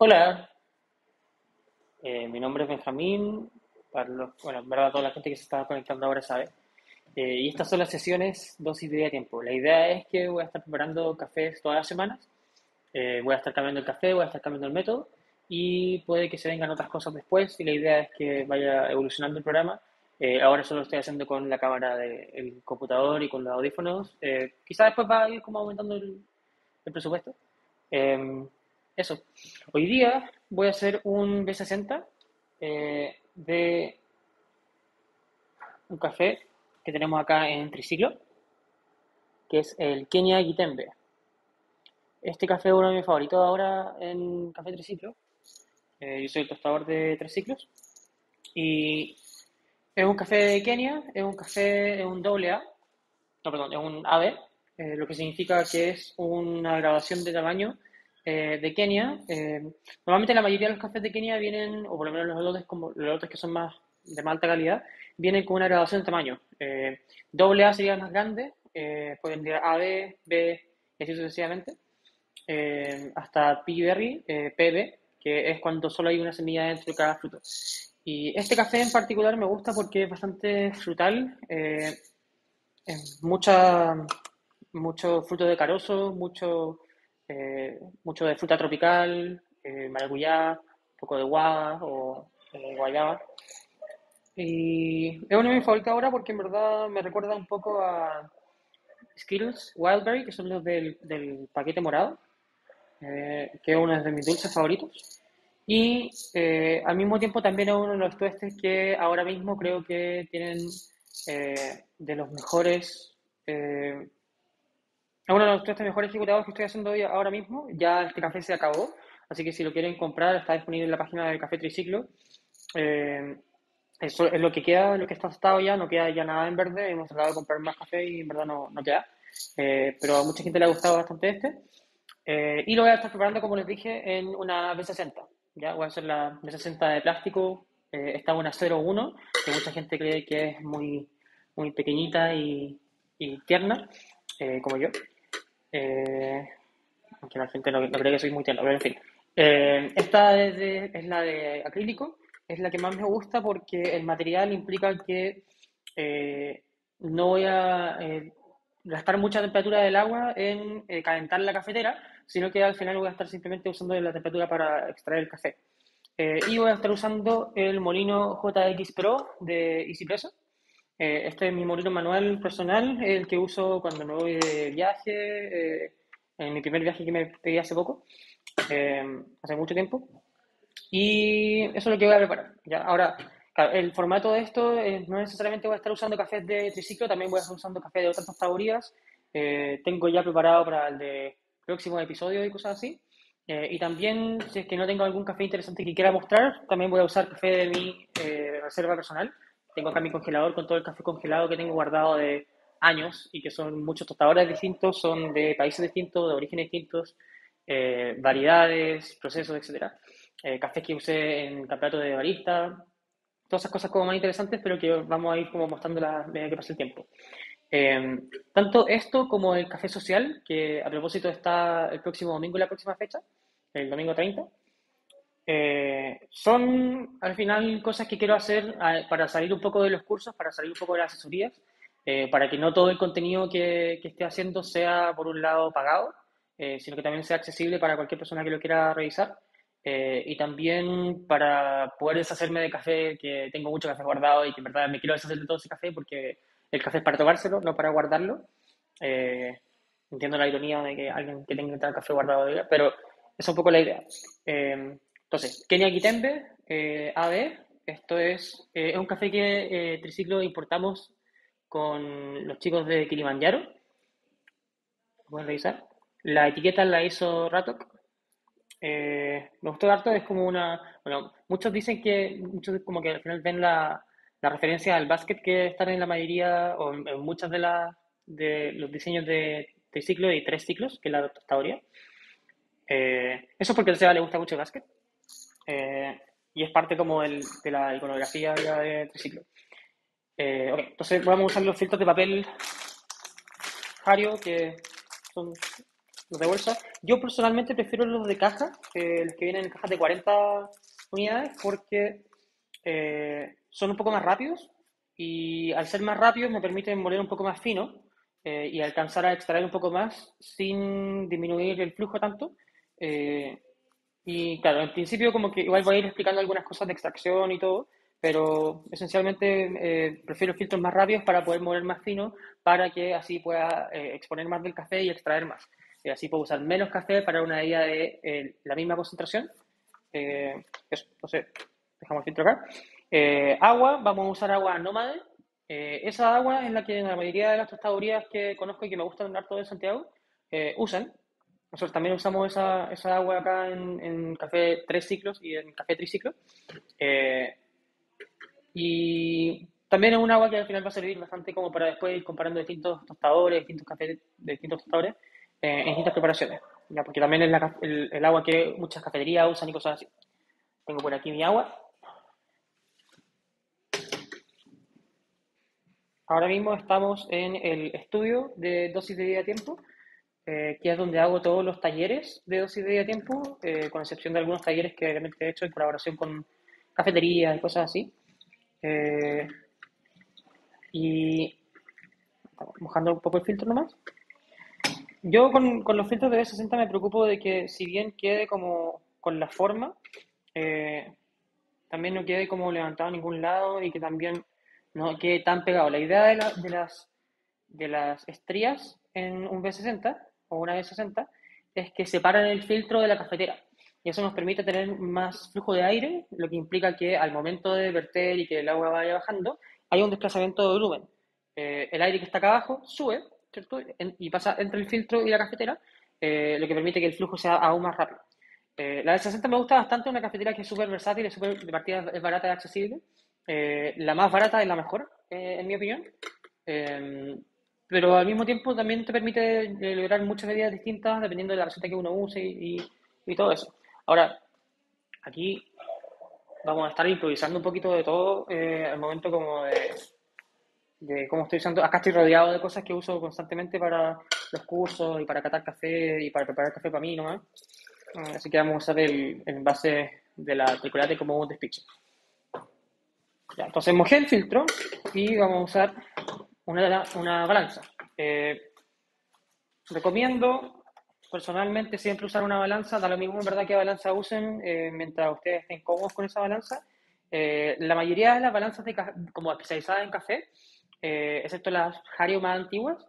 Hola, mi nombre es Benjamín, bueno, en verdad toda la gente que se está conectando ahora sabe. Y estas son las sesiones dosis de día a tiempo. La idea es que voy a estar preparando cafés todas las semanas. Voy a estar cambiando el café, voy a estar cambiando el método y puede que se vengan otras cosas después y la idea es que vaya evolucionando el programa. Ahora solo lo estoy haciendo con la cámara del computador y con los audífonos. Quizás después va a ir como aumentando el presupuesto. Eh, Eso. Hoy día voy a hacer un B60 de un café que tenemos acá en Triciclo, que es el Kenia Gitembe. Este café es uno de mis favoritos ahora en Café Triciclo. Yo soy el tostador de Triciclos. Y es un café de Kenia, es un doble A, no, perdón, es un AB, lo que significa que es una graduación de tamaño de Kenia. Normalmente la mayoría de los cafés de Kenia vienen, o por lo menos los lotes que son más de más alta calidad, vienen con una graduación de tamaño. Doble A sería el más grande, pueden ir A, B y así sucesivamente, hasta Berry, PB, que es cuando solo hay una semilla dentro de cada fruto. Y este café en particular me gusta porque es bastante frutal, mucha, mucho fruto de carozo, mucho de fruta tropical, maracuyá, un poco de guava o guayaba. Y es uno de mis favoritos ahora porque en verdad me recuerda un poco a Skittles Wildberry, que son los del paquete morado, que es uno de mis dulces favoritos. Y al mismo tiempo también es uno de los tuestes que ahora mismo creo que tienen de los mejores es uno de los tres mejores ejecutados que estoy haciendo hoy, ahora mismo. Ya este café se acabó, así que si lo quieren comprar, está disponible en la página del Café Triciclo. Eh, Eso es lo que queda, lo que está tostado ya, no queda ya nada en verde. Hemos tratado de comprar más café y en verdad no queda. Pero a mucha gente le ha gustado bastante este. Y lo voy a estar preparando, como les dije, en una B60. Ya voy a hacer la B60 de plástico. Esta es una 01, que mucha gente cree que es muy pequeñita y tierna, como yo. Eh, Aunque la gente no cree que soy muy tierno, pero en fin. Esta es la de acrílico, es la que más me gusta porque el material implica que no voy a gastar mucha temperatura del agua en calentar la cafetera, sino que al final voy a estar simplemente usando la temperatura para extraer el café. Y voy a estar usando el molino JX Pro de EasyPresso. Este es mi molino manual personal, el que uso cuando me voy de viaje, en mi primer viaje que me pedí hace poco, eh, hace mucho tiempo. Y eso es lo que voy a preparar. ¿Ya? Ahora, claro, el formato de esto no necesariamente voy a estar usando cafés de triciclo, también voy a estar usando café de otras tostadorías. Tengo ya preparado para el de próximos episodios y cosas así. Y también, si es que no tengo algún café interesante que quiera mostrar, también voy a usar café de mi reserva personal. Tengo acá mi congelador con todo el café congelado que tengo guardado de años y que son muchos tostadores distintos, son de países distintos, de orígenes distintos, variedades, procesos, etcétera. Cafés que usé en campeonato de barista, todas esas cosas como más interesantes, pero que vamos a ir como mostrando a medida que pase el tiempo. Eh, Tanto esto como el café social, que a propósito está el próximo domingo, la próxima fecha, el domingo 30, son al final cosas que quiero hacer para salir un poco de los cursos, para salir un poco de las asesorías, para que no todo el contenido que esté haciendo sea, por un lado, pagado, sino que también sea accesible para cualquier persona que lo quiera revisar. Y también para poder deshacerme de café, que tengo mucho café guardado y que en verdad me quiero deshacer de todo ese café porque el café es para tomárselo, no para guardarlo. Eh, Entiendo la ironía de que alguien que tenga tal café guardado diga, pero esa es un poco la idea. Entonces, Kenia Kitembe, AB, esto es un café que Triciclo importamos con los chicos de Kilimanjaro. Pueden revisar. La etiqueta la hizo Ratok. Me gustó harto, es como una. Bueno, muchos como que al final ven la referencia al básquet que están en la mayoría, o en muchas de los diseños de triciclo y tres ciclos, que es la tostadoría. Eso es porque al Seba le gusta mucho el básquet. eh, y es parte como de la iconografía ya de triciclo. Ok, entonces vamos a usar los filtros de papel Hario, que son los de bolsa. Yo personalmente prefiero los de caja, los que vienen en cajas de 40 unidades, porque son un poco más rápidos y al ser más rápidos me permiten moler un poco más fino y alcanzar a extraer un poco más sin disminuir el flujo tanto. Eh, y claro, en principio como que igual voy a ir explicando algunas cosas de extracción y todo, pero esencialmente prefiero filtros más rápidos para poder moler más fino, para que así pueda exponer más del café y extraer más. Así puedo usar menos café para una bebida de la misma concentración. Eso, entonces dejamos el filtro acá. Agua, vamos a usar agua nómade. Esa agua es la que la mayoría de las tostadorías que conozco y que me gustan harto de Santiago usan. Nosotros también usamos esa agua acá en café tres ciclos y en café triciclo. Eh, y también es un agua que al final va a servir bastante como para después ir comparando distintos tostadores, distintos cafés de distintos tostadores en distintas preparaciones. ¿Ya? Porque también es el agua que muchas cafeterías usan y cosas así. Tengo por aquí mi agua. Ahora mismo estamos en el estudio de dosis de vida a tiempo, que es donde hago todos los talleres de dosis de vida a tiempo, con excepción de algunos talleres que realmente he hecho en colaboración con cafeterías y cosas así. Eh, y estamos mojando un poco el filtro nomás. Yo con los filtros de B60 me preocupo de que si bien quede como con la forma, eh, también no quede como levantado a ningún lado y que también no quede tan pegado. La idea de las estrías en un B60 o una B60 es que separan el filtro de la cafetera. Y eso nos permite tener más flujo de aire, lo que implica que al momento de verter y que el agua vaya bajando, hay un desplazamiento de volumen. El aire que está acá abajo sube, ¿cierto? Y pasa entre el filtro y la cafetera, lo que permite que el flujo sea aún más rápido. La B60 me gusta bastante, una cafetera que es súper versátil, de partida es barata y accesible. La más barata es la mejor, en mi opinión. Eh, pero al mismo tiempo también te permite lograr muchas medidas distintas dependiendo de la receta que uno use y todo eso. Ahora, aquí vamos a estar improvisando un poquito de todo al momento como de cómo estoy usando. Acá estoy rodeado de cosas que uso constantemente para los cursos y para catar café y para preparar café para mí nomás. Así que vamos a usar el envase de la Tricolate como un despiche. Ya, entonces mojé el filtro y vamos a usar una balanza. Recomiendo personalmente siempre usar una balanza, da lo mismo en verdad que balanza usen mientras ustedes estén cómodos con esa balanza. La mayoría de las balanzas como especializadas en café, excepto las Hario más antiguas,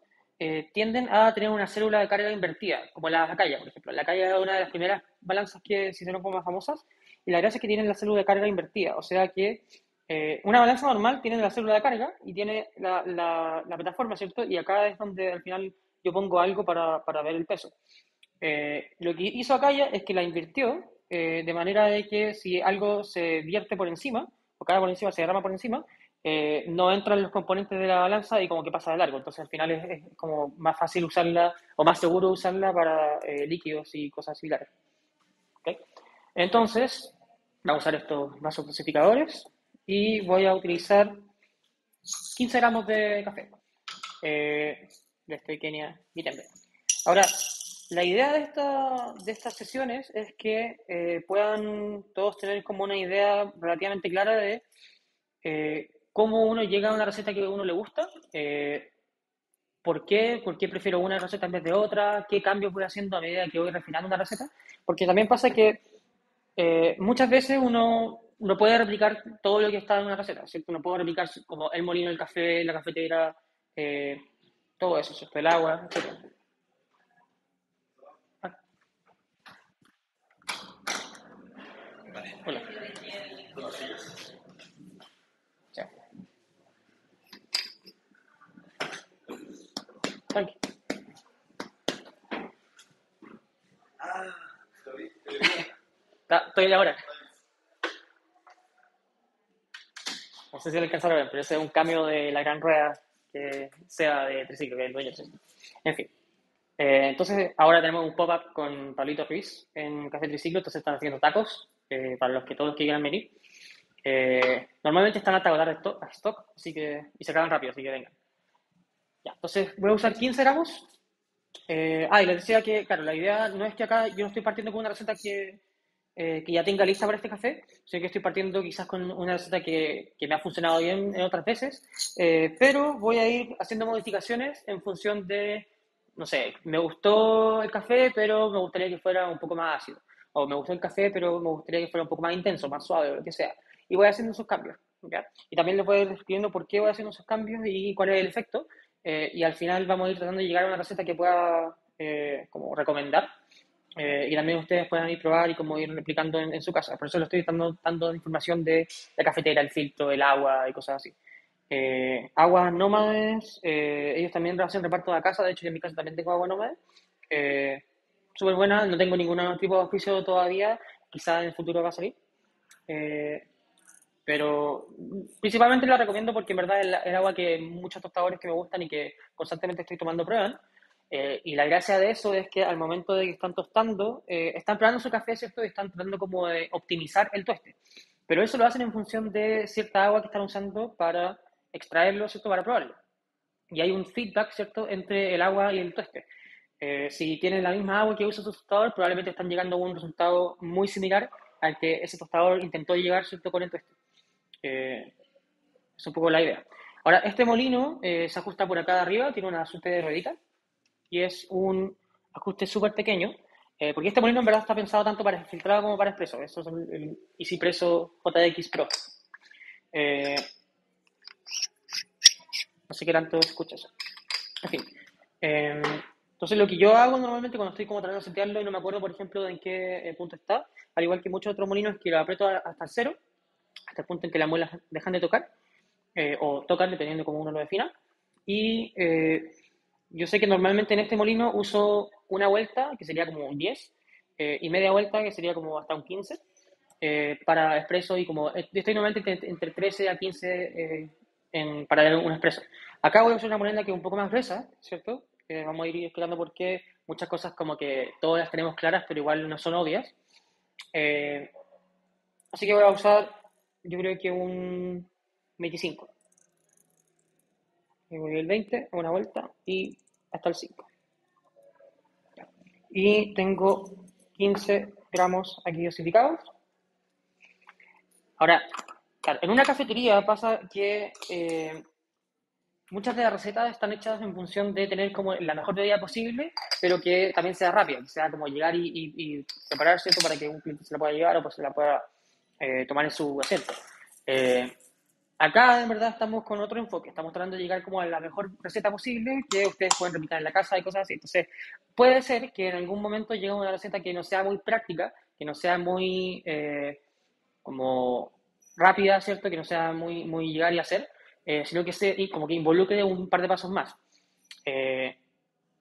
tienden a tener una célula de carga invertida, como la Acaya, por ejemplo. La Acaya es una de las primeras balanzas que se hicieron como más famosas, y la gracia es que tienen la célula de carga invertida, o sea que una balanza normal tiene la célula de carga y tiene la plataforma, ¿cierto? Y acá es donde al final yo pongo algo para ver el peso. Lo que hizo Acaya es que la invirtió de manera de que si algo se vierte por encima, o cae por encima, se derrama por encima, no entran los componentes de la balanza y como que pasa de largo. Entonces al final es como más fácil usarla o más seguro usarla para líquidos y cosas similares. ¿Okay? Entonces, vamos a usar estos vasos dosificadores y voy a utilizar 15 gramos de café de este Kenia Bitembe. Ahora, la idea de estas sesiones es que puedan todos tener como una idea relativamente clara de cómo uno llega a una receta que a uno le gusta, por qué prefiero una receta en vez de otra, qué cambios voy haciendo a medida que voy refinando una receta, porque también pasa que muchas veces uno no puede replicar todo lo que está en una receta, ¿cierto? No puedo replicar como el molino del café, la cafetera, eh, todo eso, ¿cierto? El agua, etc. Ah, hola. Ya, tranqui. Estoy ahora. No sé si lo alcanzaron a ver, pero ese es un cambio de la gran rueda que sea de triciclo, que es el dueño del triciclo. En fin. Entonces, ahora tenemos un pop-up con Pablito Ruiz en Café Triciclo, entonces están haciendo tacos para todos los que quieran venir. Normalmente están hasta agotar a stock, así que, y se acaban rápido, así que vengan. Ya, entonces voy a usar 15 gramos Y les decía que, claro, la idea no es que acá yo no estoy partiendo con una receta que ya tenga lista para este café, sino que estoy partiendo quizás con una receta que me ha funcionado bien en otras veces, pero voy a ir haciendo modificaciones en función de, no sé, me gustó el café, pero me gustaría que fuera un poco más ácido, o me gustó el café, pero me gustaría que fuera un poco más intenso, más suave, o lo que sea, y voy haciendo esos cambios, ¿ya? Y también les voy a ir describiendo por qué voy haciendo esos cambios y cuál es el efecto, y al final vamos a ir tratando de llegar a una receta que pueda como recomendar y también ustedes puedan ir probar y como ir replicando en su casa. Por eso les estoy dando información de la cafetera, el filtro, el agua y cosas así. Aguas nómades, ellos también hacen reparto de la casa, de hecho yo en mi casa también tengo agua nómade. Eh, Súper buena, no tengo ningún tipo de auspicio todavía, quizás en el futuro va a salir. Eh, pero principalmente la recomiendo porque en verdad es el agua que muchos tostadores que me gustan y que constantemente estoy tomando prueban. Y la gracia de eso es que al momento de que están tostando, están probando su café, ¿cierto? Y están tratando como de optimizar el tueste. Pero eso lo hacen en función de cierta agua que están usando para extraerlo, ¿cierto? Para probarlo. Y hay un feedback, ¿cierto? Entre el agua y el tueste. Si tienen la misma agua que usa su tostador, probablemente están llegando a un resultado muy similar al que ese tostador intentó llegar, ¿cierto? Con el tueste. Eh, es un poco la idea. Ahora, este molino se ajusta por acá de arriba, tiene un ajuste de ruedita y es un ajuste súper pequeño, porque este molino en verdad está pensado tanto para filtrado como para expreso. Eso es el Easy Presso JX Pro. Eh, no sé qué tanto se escucha eso. En fin. Entonces, lo que yo hago normalmente cuando estoy como tratando de setearlo y no me acuerdo, por ejemplo, de en qué punto está, al igual que muchos otros molinos, es que lo aprieto hasta el cero, hasta el punto en que las muelas dejan de tocar, o tocan dependiendo de cómo uno lo defina. Y yo sé que normalmente en este molino uso una vuelta, que sería como un 10, y media vuelta, que sería como hasta un 15, para expreso y como estoy normalmente entre 13 a 15 para dar un expreso. Acá voy a usar una moneda que es un poco más gruesa, ¿cierto? Vamos a ir explicando por qué muchas cosas como que todas las tenemos claras, pero igual no son obvias. Eh, Así que voy a usar, yo creo que un 25. Y voy el 20, una vuelta y hasta el 5. Y tengo 15 gramos aquí dosificados. Ahora, claro, en una cafetería pasa que muchas de las recetas están hechas en función de tener como la mejor bebida posible, pero que también sea rápida, que sea como llegar y prepararse esto para que un cliente se la pueda llevar o pues se la pueda tomar en su asiento. Eh, Acá en verdad estamos con otro enfoque, estamos tratando de llegar como a la mejor receta posible que ustedes pueden replicar en la casa y cosas así. Entonces, puede ser que en algún momento llegue una receta que no sea muy práctica, que no sea muy como rápida, ¿cierto? Que no sea muy llegar y hacer, sino que y como que involucre un par de pasos más. Eh,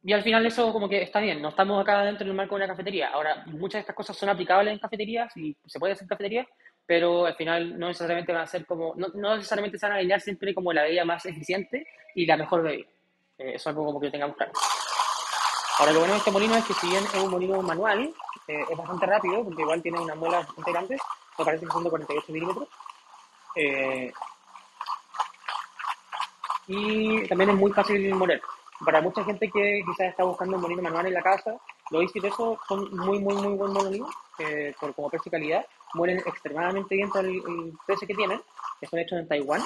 y al final eso como que está bien, no estamos acá dentro del marco de una cafetería. Ahora, muchas de estas cosas son aplicables en cafeterías y se puede hacer en cafeterías, pero al final no necesariamente van a ser como, no necesariamente se van a alinear siempre como la bebida más eficiente y la mejor bebida. Eso es algo como que lo tengamos claro. Ahora, lo bueno de este molino es que si bien es un molino manual, es bastante rápido, porque igual tiene una muela bastante grande, me parece que son de 48 milímetros, eh, y también es muy fácil moler. Para mucha gente que quizás está buscando un molino manual en la casa, los Easy Peso son muy buen molino, por como precio y calidad, muelen extremadamente bien por el precio que tienen, que son hechos en Taiwán,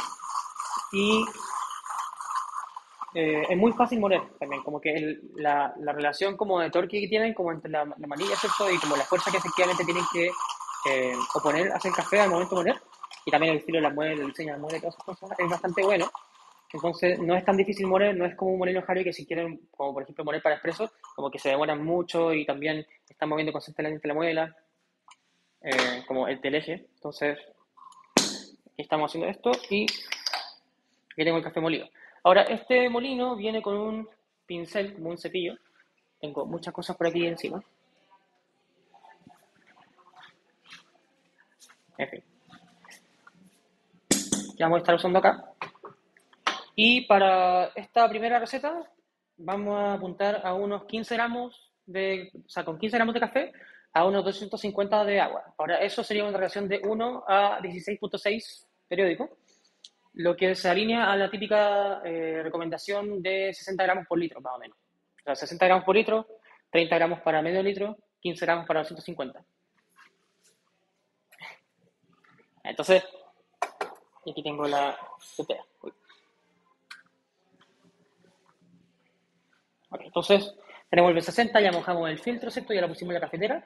y es muy fácil moler también, como que la relación como de torque que tienen, como entre la manilla, ¿cierto? Y como la fuerza que efectivamente tienen que oponer hacia el café al momento de moler, y también el estilo de la muela, el diseño de la muela y todas esas cosas, es bastante bueno. Entonces, no es tan difícil moler, no es como un molino Harry que si quieren, como por ejemplo moler para expreso, como que se demoran mucho y también están moviendo constantemente la muela, como el teleje. Entonces, aquí estamos haciendo esto y aquí tengo el café molido. Ahora, este molino viene con un pincel, como un cepillo. Tengo muchas cosas por aquí encima. En fin, ya vamos a estar usando acá. Y para esta primera receta vamos a apuntar a unos 15 gramos o sea, con 15 gramos de café a unos 250 de agua. Ahora, eso sería una relación de 1 a 16,6 periódico, lo que se alinea a la típica recomendación de 60 gramos por litro, más o menos. O sea, 60 gramos por litro, 30 gramos para medio litro, 15 gramos para 250. Entonces, y aquí tengo la tetera. Okay, entonces, tenemos el B60, ya mojamos el filtro, ¿cierto? Ya lo pusimos en la cafetera.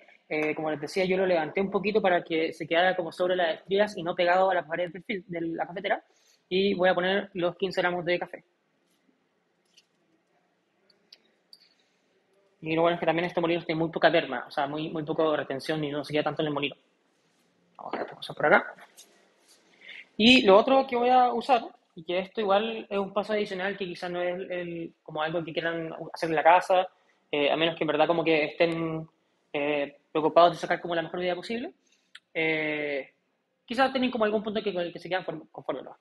Como les decía, yo lo levanté un poquito para que se quedara como sobre las estrías y no pegado a la pared de la cafetera. Y voy a poner los 15 gramos de café. Y lo bueno es que también este molino tiene muy poca derma, o sea, muy poco retención y no se queda tanto en el molino. Vamos a dejar estas cosas por acá. Y lo otro que voy a usar, y que esto igual es un paso adicional que quizás no es como algo que quieran hacer en la casa, a menos que en verdad como que estén preocupados de sacar como la mejor vida posible, eh, quizás tienen como algún punto que se quedan conforme. ¿No?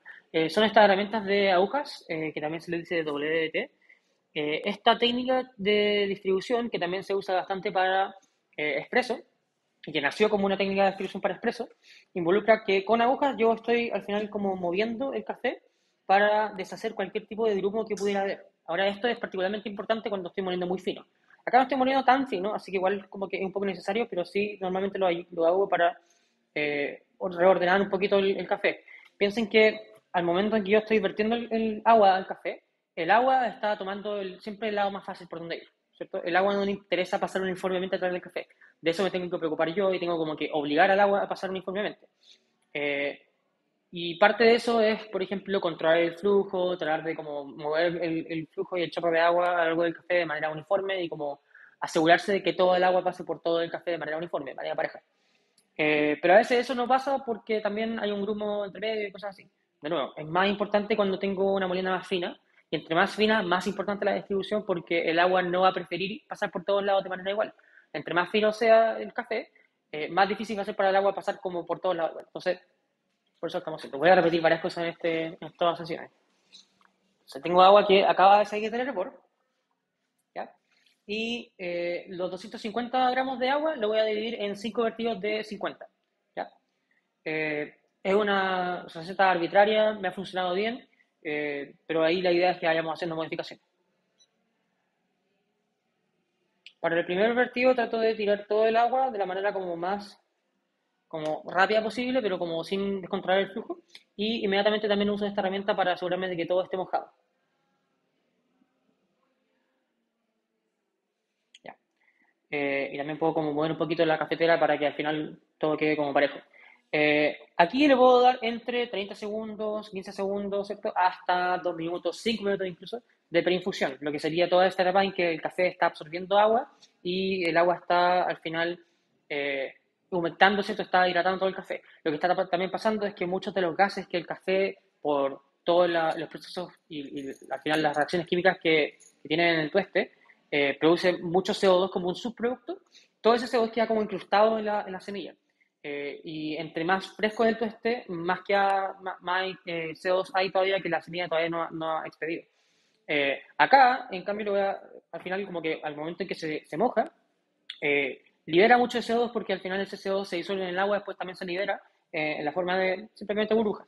Son estas herramientas de agujas, que también se les dice WDT. Esta técnica de distribución, que también se usa bastante para espresso, y que nació como una técnica de distribución para espresso, involucra que con agujas yo estoy al final como moviendo el café para deshacer cualquier tipo de grumo que pudiera haber. Ahora esto es particularmente importante cuando estoy moliendo muy fino. Acá no estoy moliendo tan fino, así que igual como que es un poco necesario, pero sí normalmente lo hago para reordenar un poquito el café. Piensen que al momento en que yo estoy vertiendo el agua al café, el agua está tomando siempre el lado más fácil por donde ir, ¿cierto? El agua no le interesa pasar uniformemente a través del café. De eso me tengo que preocupar yo y tengo como que obligar al agua a pasar uniformemente. Eh, y parte de eso es, por ejemplo, controlar el flujo, tratar de como mover el flujo y el chorro de agua a lo largo del café de manera uniforme y como asegurarse de que todo el agua pase por todo el café de manera uniforme, de manera pareja. Pero a veces eso no pasa porque también hay un grumo entre medio y cosas así. De nuevo, es más importante cuando tengo una molina más fina, y entre más fina, más importante la distribución porque el agua no va a preferir pasar por todos lados de manera igual. Entre más fino sea el café, más difícil va a ser para el agua pasar como por todos lados. Entonces, por eso estamos haciendo. Voy a repetir varias cosas en todas las sesiones. Entonces, tengo agua que acaba de salir del hervor, ¿ya? Y los 250 gramos de agua lo voy a dividir en 5 vertidos de 50, ¿ya? Es una receta arbitraria, me ha funcionado bien, pero ahí la idea es que vayamos haciendo modificaciones. Para el primer vertido trato de tirar todo el agua de la manera como más como rápida posible, pero como sin descontrolar el flujo. Y inmediatamente también uso esta herramienta para asegurarme de que todo esté mojado. Ya. Y también puedo como mover un poquito la cafetera para que al final todo quede como parejo. Aquí le puedo dar entre 30 segundos, 15 segundos, ¿cierto? Hasta 2 minutos, 5 minutos incluso, de preinfusión, lo que sería toda esta etapa en que el café está absorbiendo agua y el agua está al final humectando, ¿cierto? Está hidratando todo el café. Lo que está también pasando es que muchos de los gases que el café, por todos los procesos y al final las reacciones químicas que tienen en el tueste, produce mucho CO2 como un subproducto. Todo ese CO2 queda como incrustado en la semilla. Y entre más fresco el tueste, más, más CO2 hay todavía que la semilla todavía no ha expedido. Acá, en cambio, al final, como que al momento en que se moja, libera mucho CO2 porque al final ese CO2 se disuelve en el agua, después también se libera en la forma de simplemente burbujas.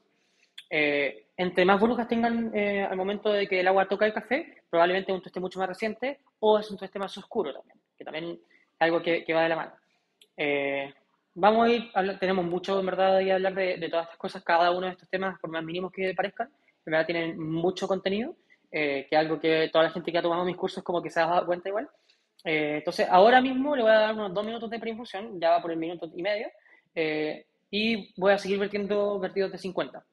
Entre más burbujas tengan al momento de que el agua toca el café, probablemente es un tueste mucho más reciente o es un tueste más oscuro también, que también es algo que va de la mano. Eh, Vamos a ir, tenemos mucho en verdad de hablar de todas estas cosas, cada uno de estos temas, por más mínimos que parezcan, en verdad tienen mucho contenido, que es algo que toda la gente que ha tomado mis cursos como que se ha dado cuenta igual. Entonces, ahora mismo le voy a dar unos 2 minutos de preinfusión, ya va por el minuto y medio, y voy a seguir vertiendo vertidos de 50.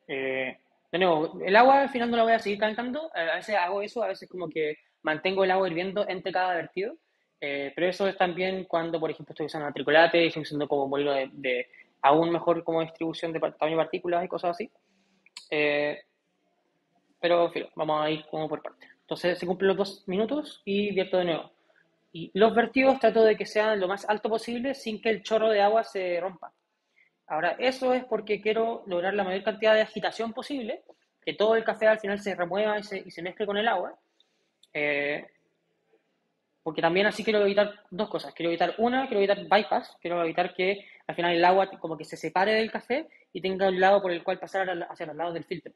De nuevo, el agua al final no la voy a seguir calentando, a veces hago eso, a veces como que mantengo el agua hirviendo entre cada vertido, pero eso es también cuando, por ejemplo, estoy usando matricolate y estoy usando como molino de aún mejor como distribución de tamaño de partículas y cosas así. Eh, pero, en fin, vamos a ir como por partes. Entonces se cumplen los 2 minutos y vierto de nuevo. Y los vertidos trato de que sean lo más alto posible sin que el chorro de agua se rompa. Ahora, eso es porque quiero lograr la mayor cantidad de agitación posible, que todo el café al final se remueva y se mezcle con el agua, eh, porque también así quiero evitar dos cosas. Quiero evitar bypass, quiero evitar que al final el agua como que se separe del café y tenga un lado por el cual pasar hacia los lados del filtro.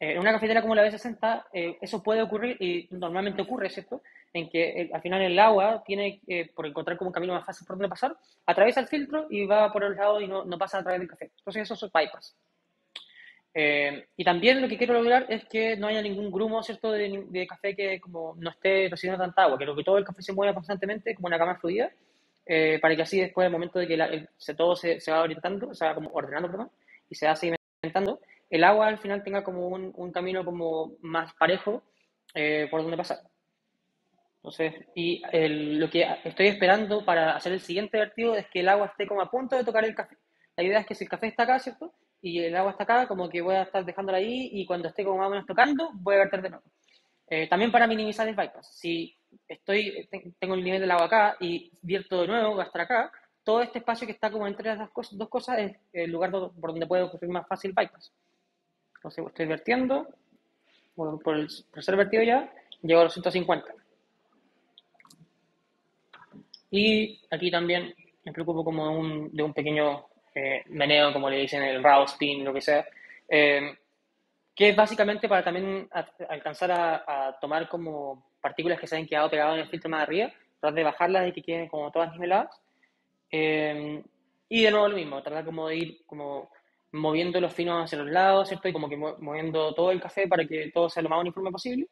En una cafetera como la B60, eso puede ocurrir y normalmente ocurre, ¿cierto? En que al final el agua tiene, por encontrar como un camino más fácil por donde pasar, atraviesa el filtro y va por el lado y no pasa a través del café. Entonces eso es bypass. Y también lo que quiero lograr es que no haya ningún grumo, ¿cierto?, de café que como no esté recibiendo tanta agua, que todo el café se mueva constantemente como una cama fluida, para que así después, al momento de que todo se va orientando, se va como ordenando, perdón, y se va sedimentando, el agua al final tenga como un camino como más parejo por donde pasar. Entonces, lo que estoy esperando para hacer el siguiente vertido es que el agua esté como a punto de tocar el café. La idea es que si el café está acá, ¿cierto? Y el agua está acá, como que voy a estar dejándola ahí y cuando esté como más o menos tocando, voy a verter de nuevo. También para minimizar el bypass. Si tengo el nivel del agua acá y vierto de nuevo, va a estar acá, todo este espacio que está como entre las dos cosas es el lugar por donde puede ocurrir más fácil bypass. Entonces estoy vertiendo, por el tercer vertido ya, llego a los 150. Y aquí también me preocupo como de un pequeño meneo, como le dicen, el raw spin, lo que sea, eh, que es básicamente para también alcanzar a tomar como partículas que se han quedado pegadas en el filtro más arriba, tratar de bajarlas y que queden como todas niveladas. Eh, y de nuevo lo mismo, tratar como de ir como moviendo los finos hacia los lados, ¿cierto? Y como que moviendo todo el café para que todo sea lo más uniforme posible.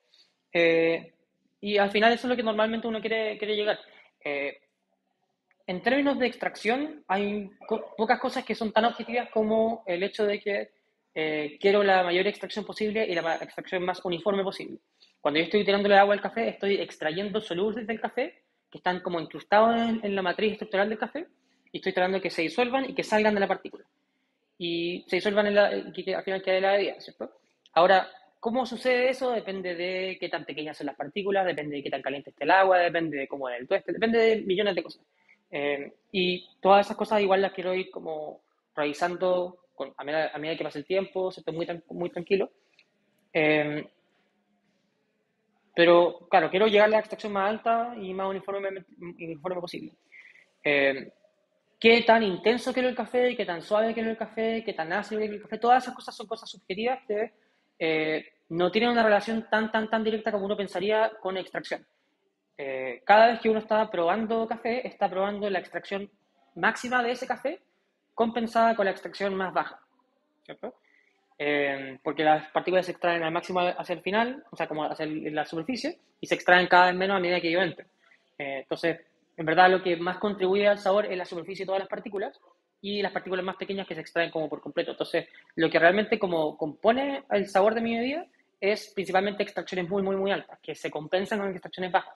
Eh, y al final eso es lo que normalmente uno quiere llegar. Eh, en términos de extracción, hay pocas cosas que son tan objetivas como el hecho de que quiero la mayor extracción posible y la extracción más uniforme posible. Cuando yo estoy tirándole agua al café, estoy extrayendo solubles del café que están como incrustados en la matriz estructural del café y estoy tratando que se disuelvan y que salgan de la partícula. Y se disuelvan que al final quede la bebida, ¿cierto? Ahora, ¿cómo sucede eso? Depende de qué tan pequeñas son las partículas, depende de qué tan caliente esté el agua, depende de cómo es el tueste, depende de millones de cosas. Y todas esas cosas igual las quiero ir como revisando a medida que pasa el tiempo, ¿cierto? Muy tranquilo. Eh, pero claro, quiero llegar a la extracción más alta y más uniforme posible. Eh, Qué tan intenso quiero el café, qué tan suave quiero el café, qué tan ácido quiero el café, todas esas cosas son cosas subjetivas que no tienen una relación tan directa como uno pensaría con extracción. Cada vez que uno está probando café, está probando la extracción máxima de ese café compensada con la extracción más baja, ¿cierto? Porque las partículas se extraen al máximo hacia el final, o sea, como hacia la superficie, y se extraen cada vez menos a medida que yo entro. Entonces, en verdad, lo que más contribuye al sabor es la superficie de todas las partículas y las partículas más pequeñas que se extraen como por completo. Entonces, lo que realmente como compone el sabor de mi bebida es principalmente extracciones muy altas, que se compensan con extracciones bajas.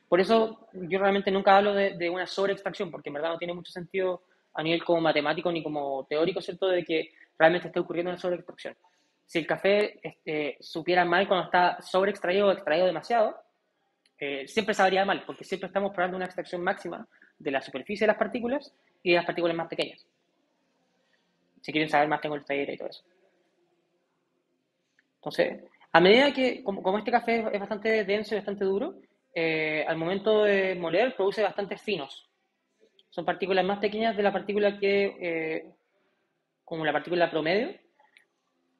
Por eso yo realmente nunca hablo de una sobreextracción, porque en verdad no tiene mucho sentido a nivel como matemático ni como teórico, ¿cierto?, de que realmente esté ocurriendo una sobreextracción. Si el café supiera mal cuando está sobreextraído o extraído demasiado, siempre sabría mal, porque siempre estamos probando una extracción máxima de la superficie de las partículas y de las partículas más pequeñas. Si quieren saber más, tengo el taller y todo eso. Entonces, a medida que, como este café es bastante denso y bastante duro, al momento de moler produce bastantes finos. Son partículas más pequeñas de la partícula como la partícula promedio.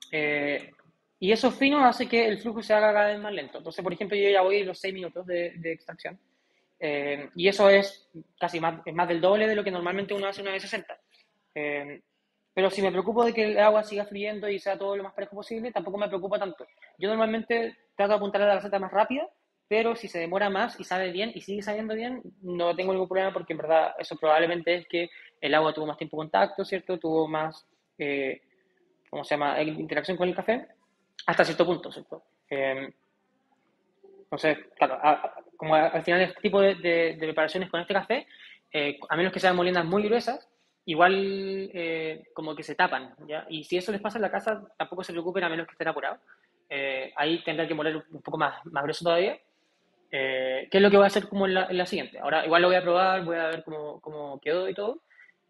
Eh, y esos finos hace que el flujo se haga cada vez más lento. Entonces, por ejemplo, yo ya voy a los 6 minutos de extracción. Y eso es es más del doble de lo que normalmente uno hace una vez 60. Eh, pero si me preocupo de que el agua siga fluyendo y sea todo lo más parejo posible, tampoco me preocupa tanto. Yo normalmente trato de apuntar a la receta más rápida, pero si se demora más y sabe bien y sigue sabiendo bien, no tengo ningún problema porque en verdad eso probablemente es que el agua tuvo más tiempo de contacto, ¿cierto? Tuvo más, ¿cómo se llama?, interacción con el café, hasta cierto punto, ¿cierto? Entonces, claro, como al final este tipo de preparaciones con este café, a menos que sean moliendas muy gruesas, igual como que se tapan, ¿ya? Y si eso les pasa en la casa, tampoco se preocupen a menos que estén apurados. Ahí tendrán que moler un poco más grueso todavía. ¿Qué es lo que voy a hacer como en la siguiente? Ahora igual lo voy a probar, voy a ver cómo quedó y todo.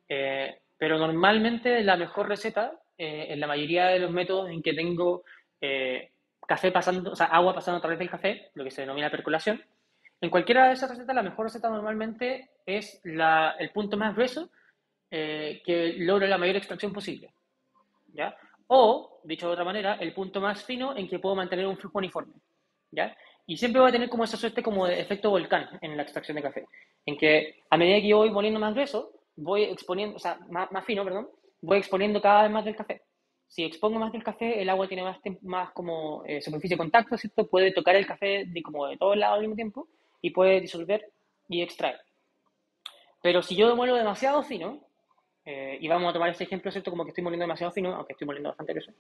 Pero normalmente la mejor receta, en la mayoría de los métodos en que tengo café pasando, o sea, agua pasando a través del café, lo que se denomina percolación, en cualquiera de esas recetas, la mejor receta normalmente es el punto más grueso que logra la mayor extracción posible, ¿ya? O, dicho de otra manera, el punto más fino en que puedo mantener un flujo uniforme, ¿ya? Y siempre voy a tener como esa suerte como de efecto volcán en la extracción de café, en que a medida que yo voy poniendo más grueso, voy exponiendo, o sea, más fino, perdón, voy exponiendo cada vez más del café. Si expongo más del café, el agua tiene más como superficie de contacto, ¿cierto? Puede tocar el café de como de todos lados al mismo tiempo y puede disolver y extraer. Pero si yo muelo demasiado fino, y vamos a tomar este ejemplo, ¿cierto? Como que estoy moliendo demasiado fino, aunque estoy moliendo bastante grueso.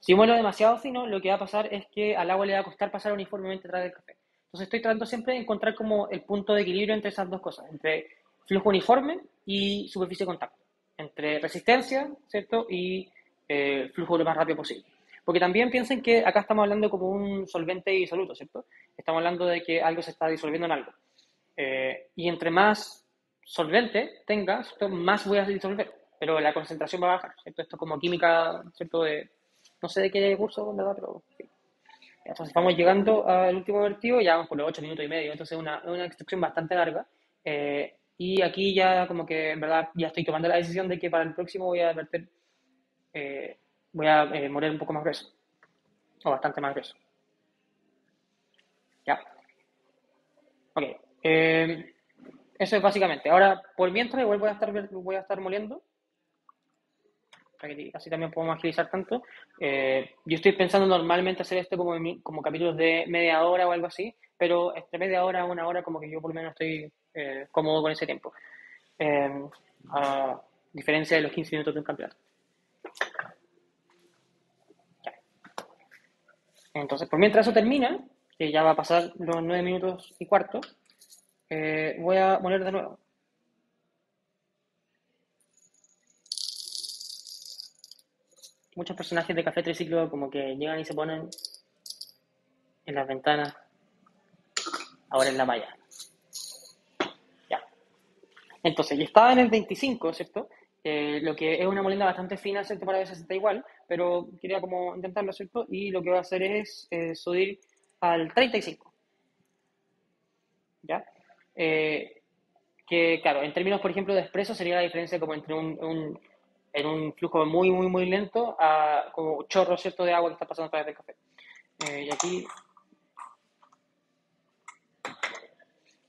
Si muelo demasiado fino, lo que va a pasar es que al agua le va a costar pasar uniformemente a través del café. Entonces estoy tratando siempre de encontrar como el punto de equilibrio entre esas dos cosas, entre flujo uniforme y superficie de contacto, entre resistencia, ¿cierto? Y flujo lo más rápido posible. Porque también piensen que acá estamos hablando como un solvente disoluto, ¿cierto? Estamos hablando de que algo se está disolviendo en algo. Y entre más solvente tengas, más voy a disolver, pero la concentración va a bajar, ¿cierto? Esto es como química, ¿cierto? No sé de qué curso, ¿verdad? Pero sí. Entonces estamos llegando al último vertido, ya vamos por los 8 minutos y medio, entonces es una extracción bastante larga. Y aquí ya como que en verdad ya estoy tomando la decisión de que para el próximo voy a verter, voy a moler un poco más grueso, o bastante más grueso. Ya, ok. Eso es básicamente. Ahora, por mientras, igual voy a estar moliendo, para que así también podemos agilizar tanto. Yo estoy pensando normalmente hacer esto como capítulos de media hora o algo así, pero entre media hora a una hora como que yo por lo menos estoy cómodo con ese tiempo. Eh, a diferencia de los 15 minutos de un campeonato. Ya. Entonces, por mientras eso termina, que ya va a pasar los 9 minutos y cuarto, voy a moler de nuevo. Muchos personajes de Café Triciclo como que llegan y se ponen en las ventanas, ahora en la malla. Ya. Entonces, yo estaba en el 25, ¿cierto? Lo que es una molienda bastante fina, ¿cierto? Para veces está igual, pero quería como intentarlo, ¿cierto? Y lo que voy a hacer es subir al 35, ¿ya? Eh, que, claro, en términos, por ejemplo, de expreso sería la diferencia como entre en un flujo muy, muy, muy lento a como chorro, ¿cierto? De agua que está pasando a través del café. Y aquí,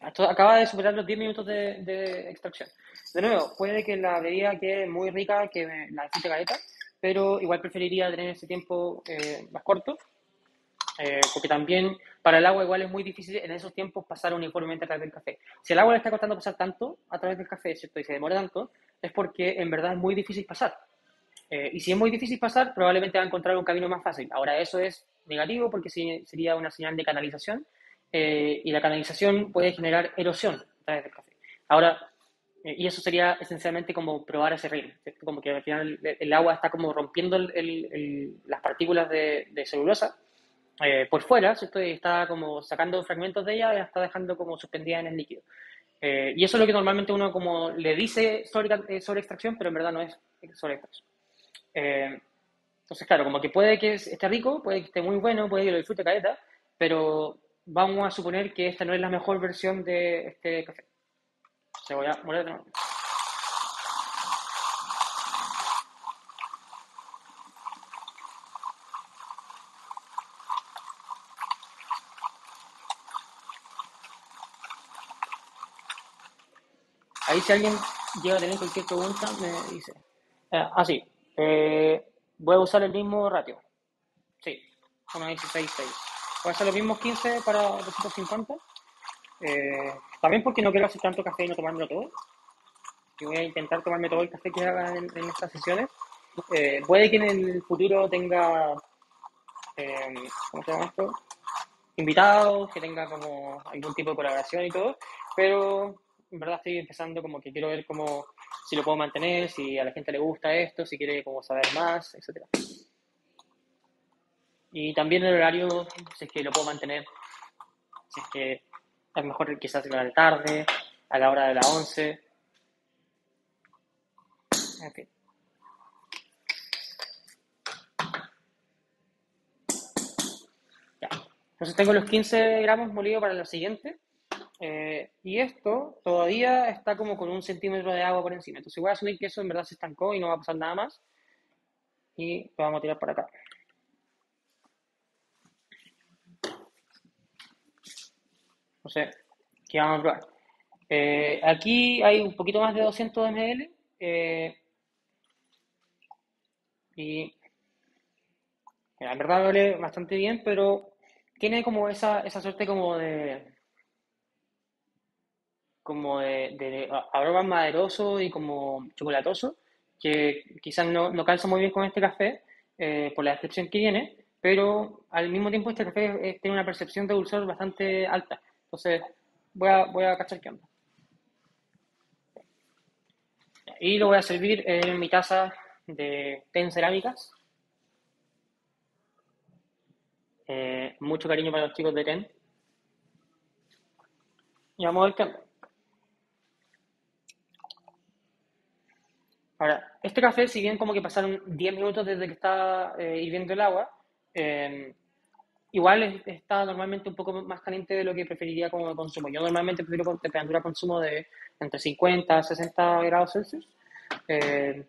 esto acaba de superar los 10 minutos de extracción. De nuevo, puede que la bebida quede muy rica, que la disfrute caleta, pero igual preferiría tener ese tiempo más corto, porque también para el agua igual es muy difícil en esos tiempos pasar uniformemente a través del café. Si el agua le está costando pasar tanto a través del café, ¿cierto? Y se demora tanto, es porque en verdad es muy difícil pasar. Y si es muy difícil pasar, probablemente va a encontrar un camino más fácil. Ahora, eso es negativo porque sería una señal de canalización, y la canalización puede generar erosión a través del café. Ahora, y eso sería esencialmente como probar ese ritmo, ¿cierto? Como que al final el agua está como rompiendo las partículas de celulosa por fuera, ¿cierto? Y está como sacando fragmentos de ella y la está dejando como suspendida en el líquido. Y eso es lo que normalmente uno como le dice sobre extracción, pero en verdad no es sobre extracción. Eh, entonces, claro, como que puede que esté rico, puede que esté muy bueno, puede que lo disfrute caleta, pero vamos a suponer que esta no es la mejor versión de este café. Se voy a moler de nuevo. Ahí si alguien llega a tener cualquier pregunta, me dice. Sí. Voy a usar el mismo ratio. Sí, 1,16,6. Voy a hacer los mismos 15 para 250. También porque no quiero hacer tanto café y no tomármelo todo. Yo voy a intentar tomarme todo el café que haga en estas sesiones. Puede que en el futuro tenga, ¿cómo se llama esto? Invitados, que tenga como algún tipo de colaboración y todo, pero en verdad estoy empezando como que quiero ver cómo, si lo puedo mantener, si a la gente le gusta esto, si quiere como saber más, etcétera. Y también el horario, si es que lo puedo mantener, si es que es mejor quizás a la tarde, a la hora de las 11, en fin. Ya. Entonces tengo los 15 gramos molidos para lo siguiente. Y esto todavía está como con 1 centímetro de agua por encima. Entonces voy a asumir que eso en verdad se estancó y no va a pasar nada más. y lo vamos a tirar para acá. No sé, ¿qué vamos a probar? Aquí hay un poquito más de 200 ml y mira, en verdad huele bastante bien, pero tiene como esa suerte como de aroma maderoso y como chocolatoso, que quizás no calza muy bien con este café por la descripción que tiene, pero al mismo tiempo este café tiene una percepción de dulzor bastante alta. Entonces voy a cachar qué onda. Y lo voy a servir en mi taza de té en cerámicas. Mucho cariño para los chicos de TEN. Y vamos a ver qué onda. Ahora, este café, si bien como que pasaron 10 minutos desde que está hirviendo el agua, eh, igual está normalmente un poco más caliente de lo que preferiría como de consumo. Yo normalmente prefiero con temperatura de consumo de entre 50 a 60 grados Celsius. Eh,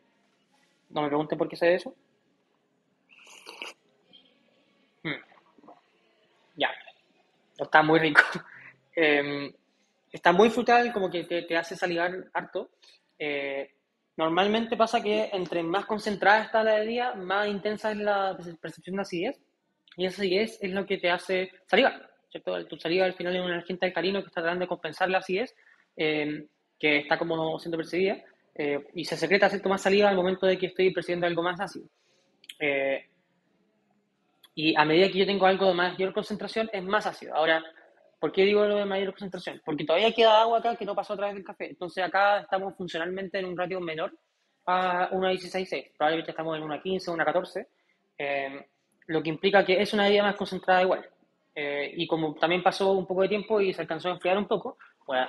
no me pregunte por qué sé eso. Mm, ya, está muy rico. Eh, está muy frutal, como que te hace salivar harto. Eh, Normalmente pasa que entre más concentrada está la bebida, más intensa es la percepción de acidez. Y esa acidez es lo que te hace salivar, ¿cierto? Tu saliva al final es un agente alcalino que está tratando de compensar la acidez que está como siendo percibida. Y se secreta, ¿cierto? Más saliva al momento de que estoy percibiendo algo más ácido. Eh, y a medida que yo tengo algo de mayor concentración, es más ácido. Ahora, ¿por qué digo lo de mayor concentración? Porque todavía queda agua acá que no pasó a través del café. Entonces acá estamos funcionalmente en un ratio menor a 1,16,6. Probablemente estamos en 1,15, 1,14. Eh, lo que implica que es una bebida más concentrada igual. Y como también pasó un poco de tiempo y se alcanzó a enfriar un poco, bueno,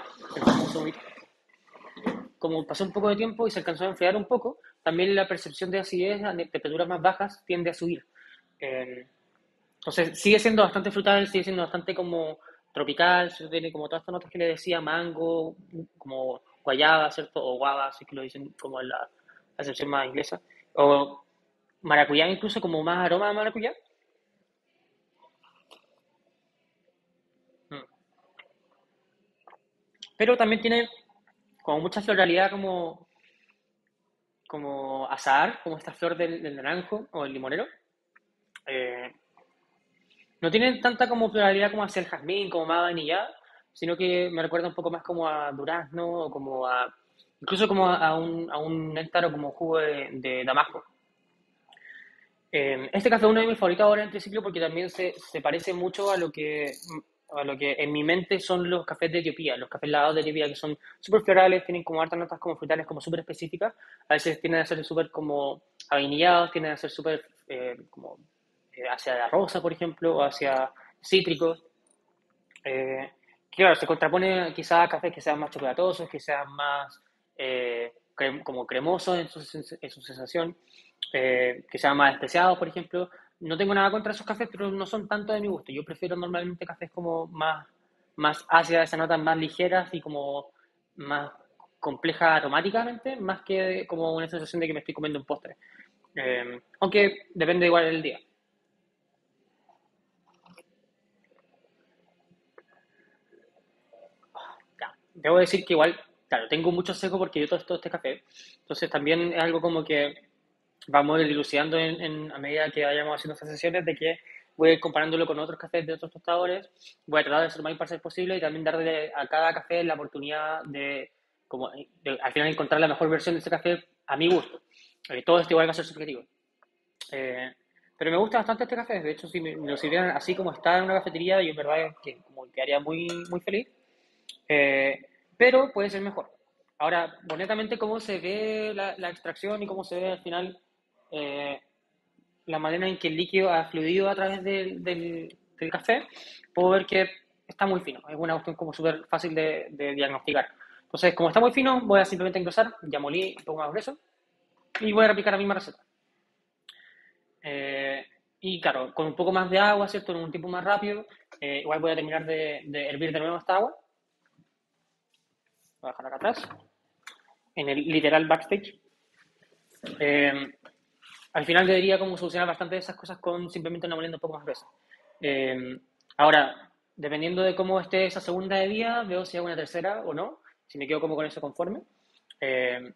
como pasó un poco de tiempo y se alcanzó a enfriar un poco, también la percepción de acidez a temperaturas más bajas tiende a subir. Eh, entonces, sigue siendo bastante frutal, sigue siendo bastante como tropical, ¿cierto? Tiene como todas estas notas que le decía, mango, como guayaba, ¿cierto? O guava, así que lo dicen como en la acepción más inglesa. O maracuyá, incluso como más aroma de maracuyá. Mm. Pero también tiene como mucha floralidad como azahar, como esta flor del naranjo o el limonero. Eh, no tiene tanta como floralidad como hacia el jazmín, como más vainillada, sino que me recuerda un poco más como a durazno o como a, incluso como a un néctar o como jugo de damasco. Este café es uno de mis favoritos ahora en triciclo porque también se parece mucho a lo que en mi mente son los cafés de Etiopía, los cafés lavados de Etiopía, que son súper florales, tienen como hartas notas como frutales, como súper específicas. A veces tienden a ser súper como avinillados, tienden a ser súper como hacia la rosa, por ejemplo, o hacia cítricos. Eh, claro, se contrapone quizás a cafés que sean más chocolatosos, que sean más como cremosos en su sensación, que sean más especiados, por ejemplo. No tengo nada contra esos cafés, pero no son tanto de mi gusto. Yo prefiero normalmente cafés como más ácidas, esas notas más ligeras y como más complejas aromáticamente, más que como una sensación de que me estoy comiendo un postre. Aunque depende igual del día. Ya, debo decir que igual, claro, tengo mucho seco porque yo todo este café. Entonces también es algo como que vamos a ir dilucidando a medida que vayamos haciendo estas sesiones de que voy a ir comparándolo con otros cafés de otros tostadores. Voy a tratar de ser lo más imparcial posible y también darle a cada café la oportunidad al final encontrar la mejor versión de ese café a mi gusto. Todo esto igual va a ser subjetivo. Eh, pero me gusta bastante este café. De hecho, si me lo sirvieran así como está en una cafetería, yo en verdad es que como quedaría muy, muy feliz. Eh, pero puede ser mejor. Ahora, honestamente, cómo se ve la extracción y cómo se ve al final eh, la manera en que el líquido ha fluido a través del café, puedo ver que está muy fino. Es una cuestión como súper fácil de diagnosticar. Entonces, como está muy fino, voy a simplemente engrosar, ya molí un poco más grueso y voy a replicar la misma receta. Eh, y claro, con un poco más de agua, ¿cierto? En un tiempo más rápido, igual voy a terminar de hervir de nuevo esta agua. Voy a dejar acá atrás, en el literal backstage. Eh, al final debería como solucionar bastante de esas cosas con simplemente una molienda un poco más gruesa. Eh, Ahora, dependiendo de cómo esté esa segunda de día, veo si hago una tercera o no, si me quedo como con eso conforme. Eh,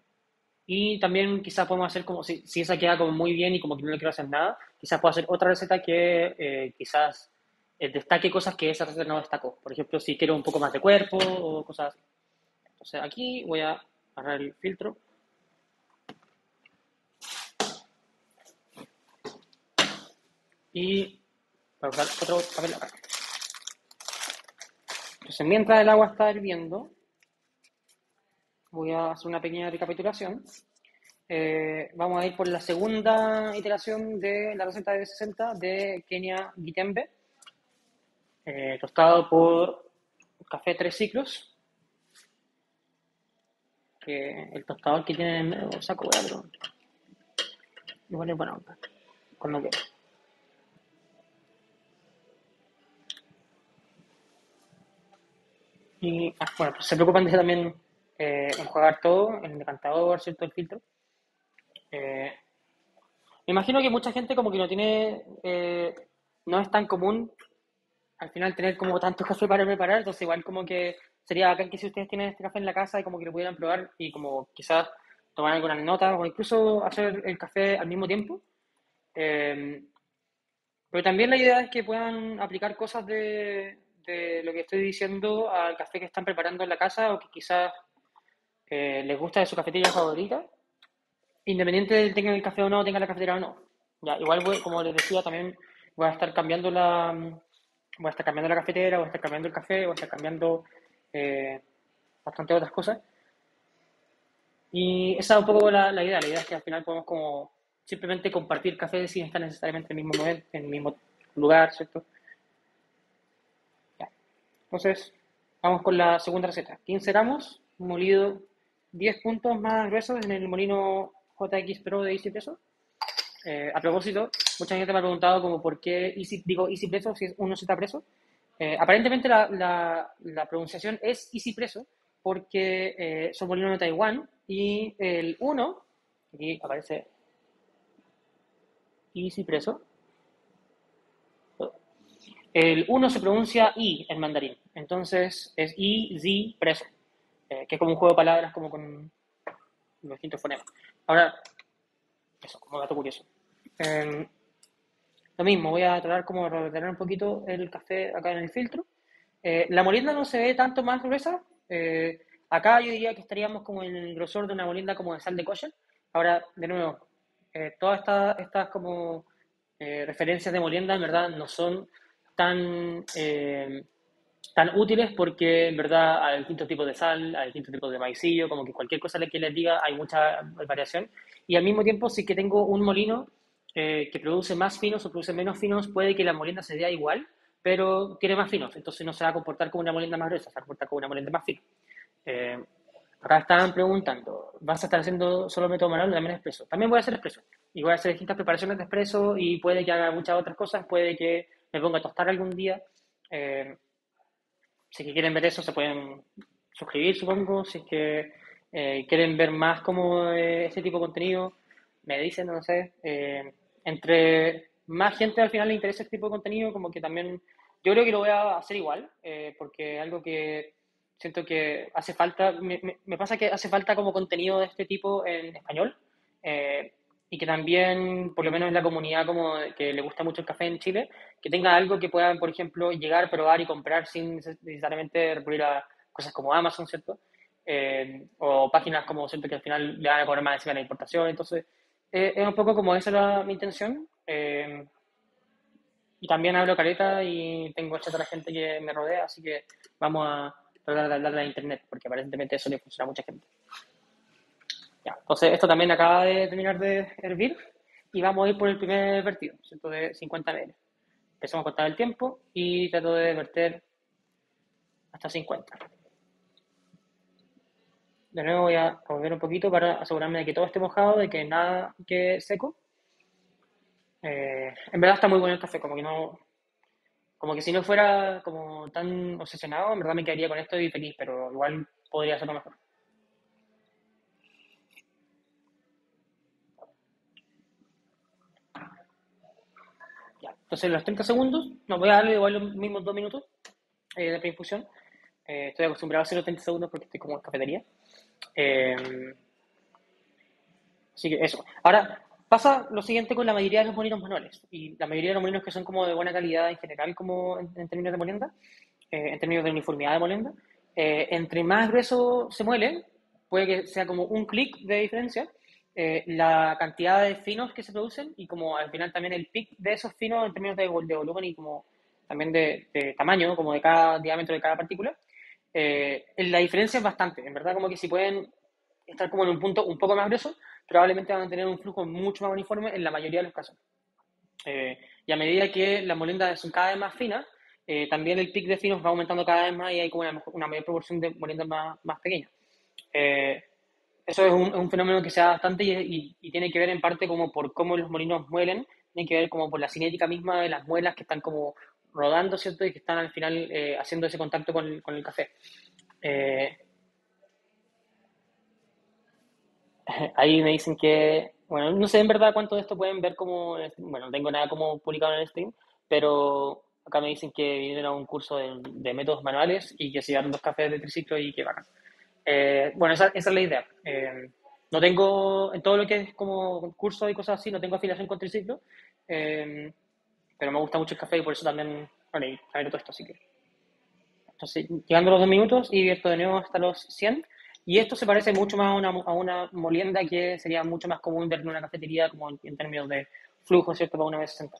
y también quizás podemos hacer como, si esa queda como muy bien y como que no le quiero hacer nada, quizás puedo hacer otra receta que quizás destaque cosas que esa receta no destacó. Por ejemplo, si quiero un poco más de cuerpo o cosas así. Entonces aquí voy a agarrar el filtro y voy a usar otro papel acá. Entonces, mientras el agua está hirviendo, voy a hacer una pequeña recapitulación. Vamos a ir por la segunda iteración de la receta de 60 de Kenia Gitembe, tostado por café 3 ciclos, que el tostador que tiene en medio saco, pero igual es bueno con lo que. Y bueno, pues se preocupan de también enjuagar todo, el decantador, ¿cierto? El filtro. Eh, Me imagino que mucha gente como que no tiene, no es tan común al final tener como tanto café para preparar, entonces igual como que sería bacán que si ustedes tienen este café en la casa y como que lo pudieran probar y como quizás tomar algunas notas o incluso hacer el café al mismo tiempo. Eh, pero también la idea es que puedan aplicar cosas de lo que estoy diciendo al café que están preparando en la casa o que quizás les gusta de su cafetería favorita, independiente de que tengan el café o no, tengan la cafetera o no. Ya, igual como les decía, también voy a estar cambiando voy a estar cambiando la cafetera, voy a estar cambiando el café, voy a estar cambiando eh, bastante otras cosas. Y esa es un poco la idea. La idea es que al final podemos como simplemente compartir café sin estar necesariamente en el mismo momento, en el mismo lugar, ¿cierto? Ya. Entonces, vamos con la segunda receta. 15 gramos, molido 10 puntos más gruesos en el molino JX Pro de Easy Presso. A propósito, mucha gente me ha preguntado como por qué digo Easy Presso si es uno Z Presso. Aparentemente la pronunciación es Easy Presso porque son molinos de Taiwán y el uno, aquí aparece Easy Presso, el uno se pronuncia I en mandarín, entonces es Easy Presso, que es como un juego de palabras como con los distintos fonemas. Ahora, eso, como dato curioso. Eh, Lo mismo, voy a tratar como de retener un poquito el café acá en el filtro. La molienda no se ve tanto más gruesa. Acá yo diría que estaríamos como en el grosor de una molienda como de sal de kosher. Ahora, de nuevo, todas estas como referencias de molienda en verdad no son tan, tan útiles porque en verdad hay distintos tipos de sal, hay distintos tipos de maicillo, como que cualquier cosa que les diga hay mucha variación. Y al mismo tiempo, si que tengo un molino que produce más finos o produce menos finos, puede que la molienda se vea igual, pero tiene más finos, entonces no se va a comportar como una molienda más gruesa, se va a comportar como una molienda más fina. Eh, Acá estaban preguntando, ¿vas a estar haciendo solo método manual o también expreso? También voy a hacer expreso y voy a hacer distintas preparaciones de expreso y puede que haga muchas otras cosas, puede que me ponga a tostar algún día. Eh, si es que quieren ver eso, se pueden suscribir, supongo. Si es que quieren ver más como ese tipo de contenido, me dicen, no sé. Entre más gente al final le interesa este tipo de contenido, como que también yo creo que lo voy a hacer igual, porque algo que siento que hace falta, me pasa que hace falta como contenido de este tipo en español. eh, y que también, por lo menos en la comunidad como que le gusta mucho el café en Chile, que tenga algo que puedan, por ejemplo, llegar, probar y comprar sin necesariamente recurrir a cosas como Amazon, ¿cierto? O páginas como, ¿cierto? Que al final le van a cobrar más encima de la importación. Entonces, es un poco como esa mi intención. Y también hablo careta y tengo hecha toda la gente que me rodea, así que vamos a tratar de hablarle a internet, porque aparentemente eso le funciona a mucha gente. Ya, entonces esto también acaba de terminar de hervir y vamos a ir por el primer vertido, ¿cierto? De 50 ml. Empezamos a contar el tiempo y trato de verter hasta 50. De nuevo voy a volver un poquito para asegurarme de que todo esté mojado, de que nada quede seco. En verdad está muy bueno el café, como que no, como que si no fuera como tan obsesionado, en verdad me quedaría con esto y feliz, pero igual podría hacerlo mejor. Entonces, los 30 segundos, no voy a darle igual los mismos 2 minutos de preinfusión. Estoy acostumbrado a hacer los 30 segundos porque estoy como en cafetería. Eh, Así que eso. Ahora, pasa lo siguiente con la mayoría de los molinos manuales. Y la mayoría de los molinos que son como de buena calidad en general, como en términos de molienda, en términos de uniformidad de molienda, entre más grueso se muele, puede que sea como un clic de diferencia, la cantidad de finos que se producen y como al final también el pic de esos finos en términos de volumen y como también de tamaño, como de cada diámetro de cada partícula, la diferencia es bastante. En verdad, como que si pueden estar como en un punto un poco más grueso, probablemente van a tener un flujo mucho más uniforme en la mayoría de los casos. Y a medida que las moliendas son cada vez más finas, también el pic de finos va aumentando cada vez más y hay como una mayor proporción de moliendas más pequeñas. Eh, Eso es un fenómeno que se da bastante y tiene que ver en parte como por cómo los molinos muelen, tiene que ver como por la cinética misma de las muelas que están como rodando, ¿cierto? Y que están al final haciendo ese contacto con el café. Eh, Ahí me dicen que, bueno, no sé en verdad cuánto de esto pueden ver como, bueno, no tengo nada como publicado en el stream, pero acá me dicen que vinieron a un curso de métodos manuales y que se llevaron 2 cafés de triciclo y que bacán. Bueno, esa es la idea. No tengo, en todo lo que es como curso y cosas así, no tengo afiliación con triciclo, eh, pero me gusta mucho el café y por eso también, bueno, y traigo todo esto, así que entonces, llegando a los 2 minutos y abierto de nuevo hasta los 100. Y esto se parece mucho más a una molienda que sería mucho más común ver en una cafetería, como en términos de flujo, ¿cierto? Para una vez 60.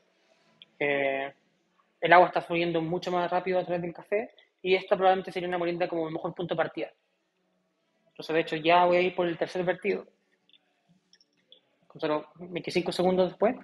Eh, el agua está fluyendo mucho más rápido a través del café y esta probablemente sería una molienda como el mejor punto de partida. Entonces, de hecho, ya voy a ir por el tercer vertido, con solo 25 segundos después.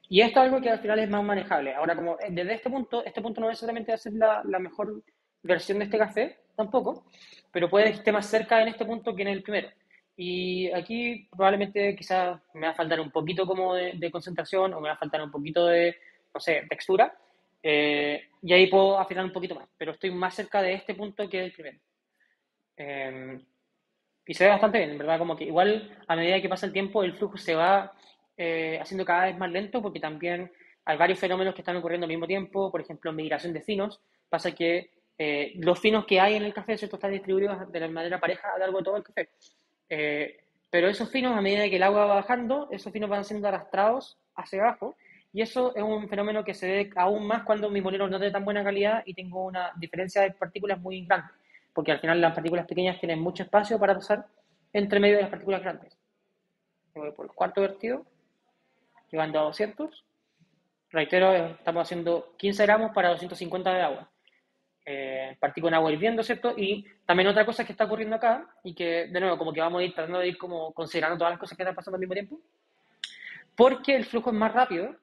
Y esto es algo que al final es más manejable. Ahora, como desde este punto no necesariamente va a ser la mejor versión de este café, tampoco, pero puede que esté más cerca en este punto que en el primero. Y aquí probablemente quizás me va a faltar un poquito como de concentración o me va a faltar un poquito de, no sé, textura. Y ahí puedo afinar un poquito más, pero estoy más cerca de este punto que del primero. Eh, y se ve bastante bien, en verdad, como que igual a medida que pasa el tiempo el flujo se va haciendo cada vez más lento porque también hay varios fenómenos que están ocurriendo al mismo tiempo, por ejemplo, migración de finos, pasa que los finos que hay en el café, ¿cierto? Están distribuidos de la manera pareja a lo largo de todo el café. Eh, pero esos finos, a medida que el agua va bajando, esos finos van siendo arrastrados hacia abajo y eso es un fenómeno que se ve aún más cuando mi molino no es de tan buena calidad y tengo una diferencia de partículas muy grande porque al final las partículas pequeñas tienen mucho espacio para pasar entre medio de las partículas grandes. Me voy por el cuarto vertido, llegando a 200. Reitero, estamos haciendo 15 gramos para 250 de agua. Partí con agua hirviendo, ¿cierto? Y también otra cosa que está ocurriendo acá, y que de nuevo, como que vamos a ir tratando de ir como considerando todas las cosas que están pasando al mismo tiempo, porque el flujo es más rápido,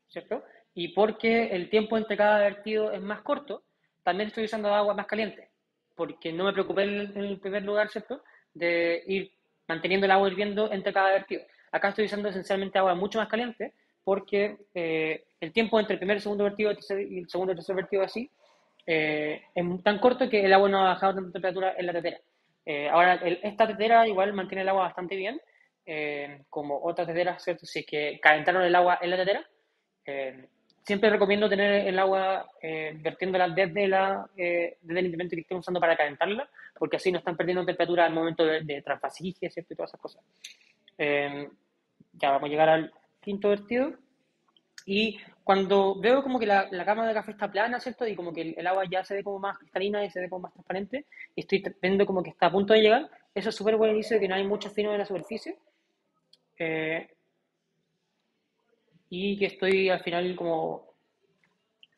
¿cierto? Y porque el tiempo entre cada vertido es más corto, también estoy usando agua más caliente, porque no me preocupé en el primer lugar, ¿cierto? De ir manteniendo el agua hirviendo entre cada vertido. Acá estoy usando esencialmente agua mucho más caliente, porque el tiempo entre el primer y segundo vertido y el segundo y tercer vertido así es tan corto que el agua no ha bajado tanta temperatura en la tetera. Ahora, esta tetera igual mantiene el agua bastante bien, como otras teteras, ¿cierto? Si es que calentaron el agua en la tetera, eh, siempre recomiendo tener el agua vertiéndola desde el instrumento que estén usando para calentarla, porque así no están perdiendo temperatura al momento de transvasigia, ¿cierto? Y todas esas cosas. Eh, ya vamos a llegar al quinto vertido. Y cuando veo como que la cama de café está plana, ¿cierto? Y como que el agua ya se ve como más cristalina y se ve como más transparente, y estoy viendo como que está a punto de llegar, eso es súper buen inicio de que no hay mucho fino en la superficie. Eh, y que estoy al final como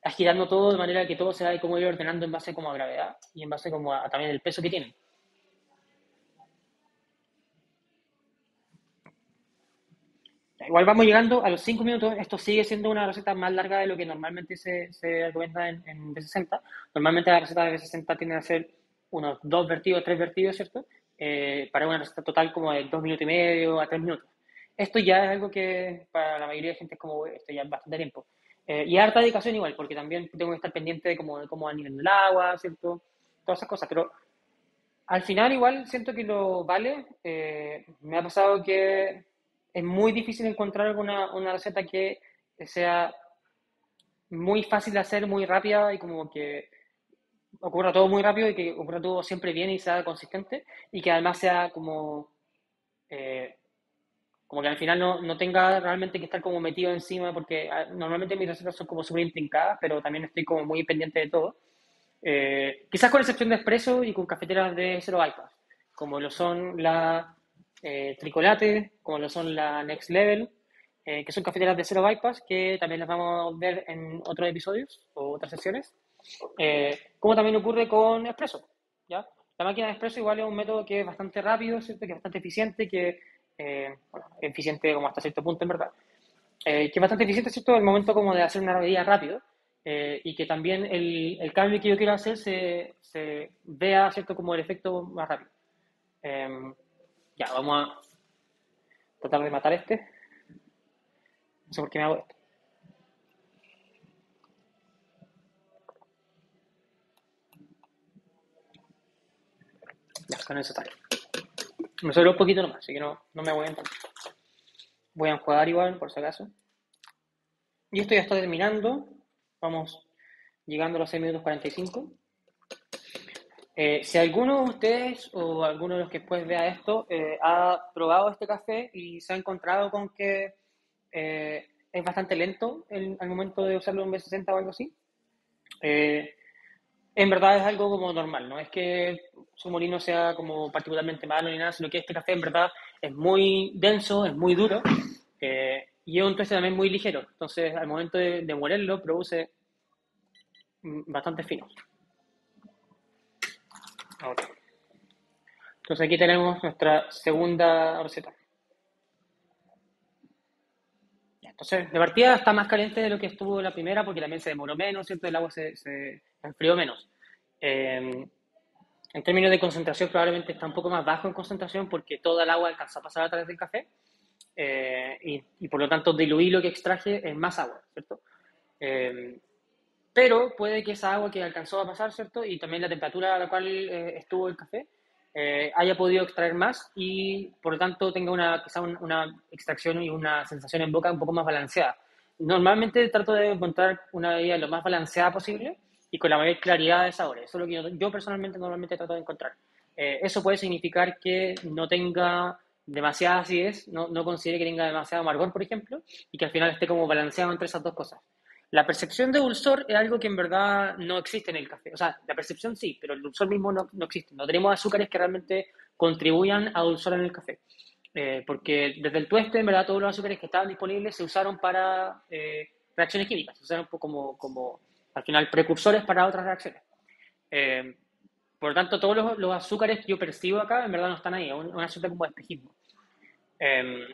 agitando todo de manera que todo se va como ir ordenando en base como a gravedad y en base como a también el peso que tiene. Igual vamos llegando a los 5 minutos, esto sigue siendo una receta más larga de lo que normalmente se recomienda en B60. Normalmente la receta de B60 tiende a ser unos 2 vertidos, 3 vertidos, ¿cierto? Para una receta total como de 2 minutos y medio a 3 minutos. Esto ya es algo que para la mayoría de gente es como, esto ya es bastante tiempo. Y harta dedicación igual, porque también tengo que estar pendiente de cómo va el nivel del agua, ¿cierto? Todas esas cosas, pero al final igual siento que lo vale. Me ha pasado que es muy difícil encontrar una receta que sea muy fácil de hacer, muy rápida y como que ocurra todo muy rápido y que ocurra todo siempre bien y sea consistente y que además sea eh, como que al final no tenga realmente que estar como metido encima porque normalmente mis recetas son como súper intrincadas, pero también estoy como muy pendiente de todo. Quizás con excepción de espresso y con cafeteras de cero bypass, como lo son la Tricolate, como lo son la Next Level, que son cafeteras de cero bypass, que también las vamos a ver en otros episodios o otras sesiones. Como también ocurre con espresso, ¿ya? La máquina de espresso igual es un método que es bastante rápido, ¿cierto? Que es bastante eficiente, bueno, eficiente como hasta cierto punto en verdad, que es bastante eficiente, ¿cierto? El momento como de hacer una bebida rápido y que también el cambio que yo quiero hacer se vea, ¿cierto? Como el efecto más rápido. Ya, vamos a tratar de matar este. No sé por qué me hago esto. Ya, con eso está bien. Me sobró un poquito nomás, así que no me voy a entrar. Voy a enjuagar igual, por si acaso. Y esto ya está terminando. Vamos llegando a los 6 minutos 45. Si alguno de ustedes o alguno de los que después vea esto ha probado este café y se ha encontrado con que es bastante lento al momento de usarlo en B60 o algo así, eh, en verdad es algo como normal, no es que su molino sea como particularmente malo ni nada, sino que este café en verdad es muy denso, es muy duro y es un tueste también muy ligero. Entonces al momento de molerlo produce bastante fino. Okay. Entonces aquí tenemos nuestra segunda receta. Entonces, de partida está más caliente de lo que estuvo la primera porque también se demoró menos, ¿cierto? El agua se enfrió menos. Eh, en términos de concentración, probablemente está un poco más bajo en concentración porque toda el agua alcanzó a pasar a través del café y por lo tanto diluí lo que extraje en más agua, ¿cierto? Eh, pero puede que esa agua que alcanzó a pasar, ¿cierto? Y también la temperatura a la cual estuvo el café haya podido extraer más y por lo tanto tenga quizá una extracción y una sensación en boca un poco más balanceada. Normalmente trato de encontrar una bebida lo más balanceada posible y con la mayor claridad de sabores. Eso es lo que yo personalmente normalmente trato de encontrar. Eso puede significar que no tenga demasiada acidez, no considere que tenga demasiado amargor, por ejemplo, y que al final esté como balanceado entre esas dos cosas. La percepción de dulzor es algo que en verdad no existe en el café. O sea, la percepción sí, pero el dulzor mismo no existe. No tenemos azúcares que realmente contribuyan a dulzor en el café. Porque desde el tueste, en verdad, todos los azúcares que estaban disponibles se usaron para reacciones químicas. Se usaron como, al final, precursores para otras reacciones. Eh, por lo tanto, todos los azúcares que yo percibo acá, en verdad, no están ahí. Es una suerte como de espejismo. Eh,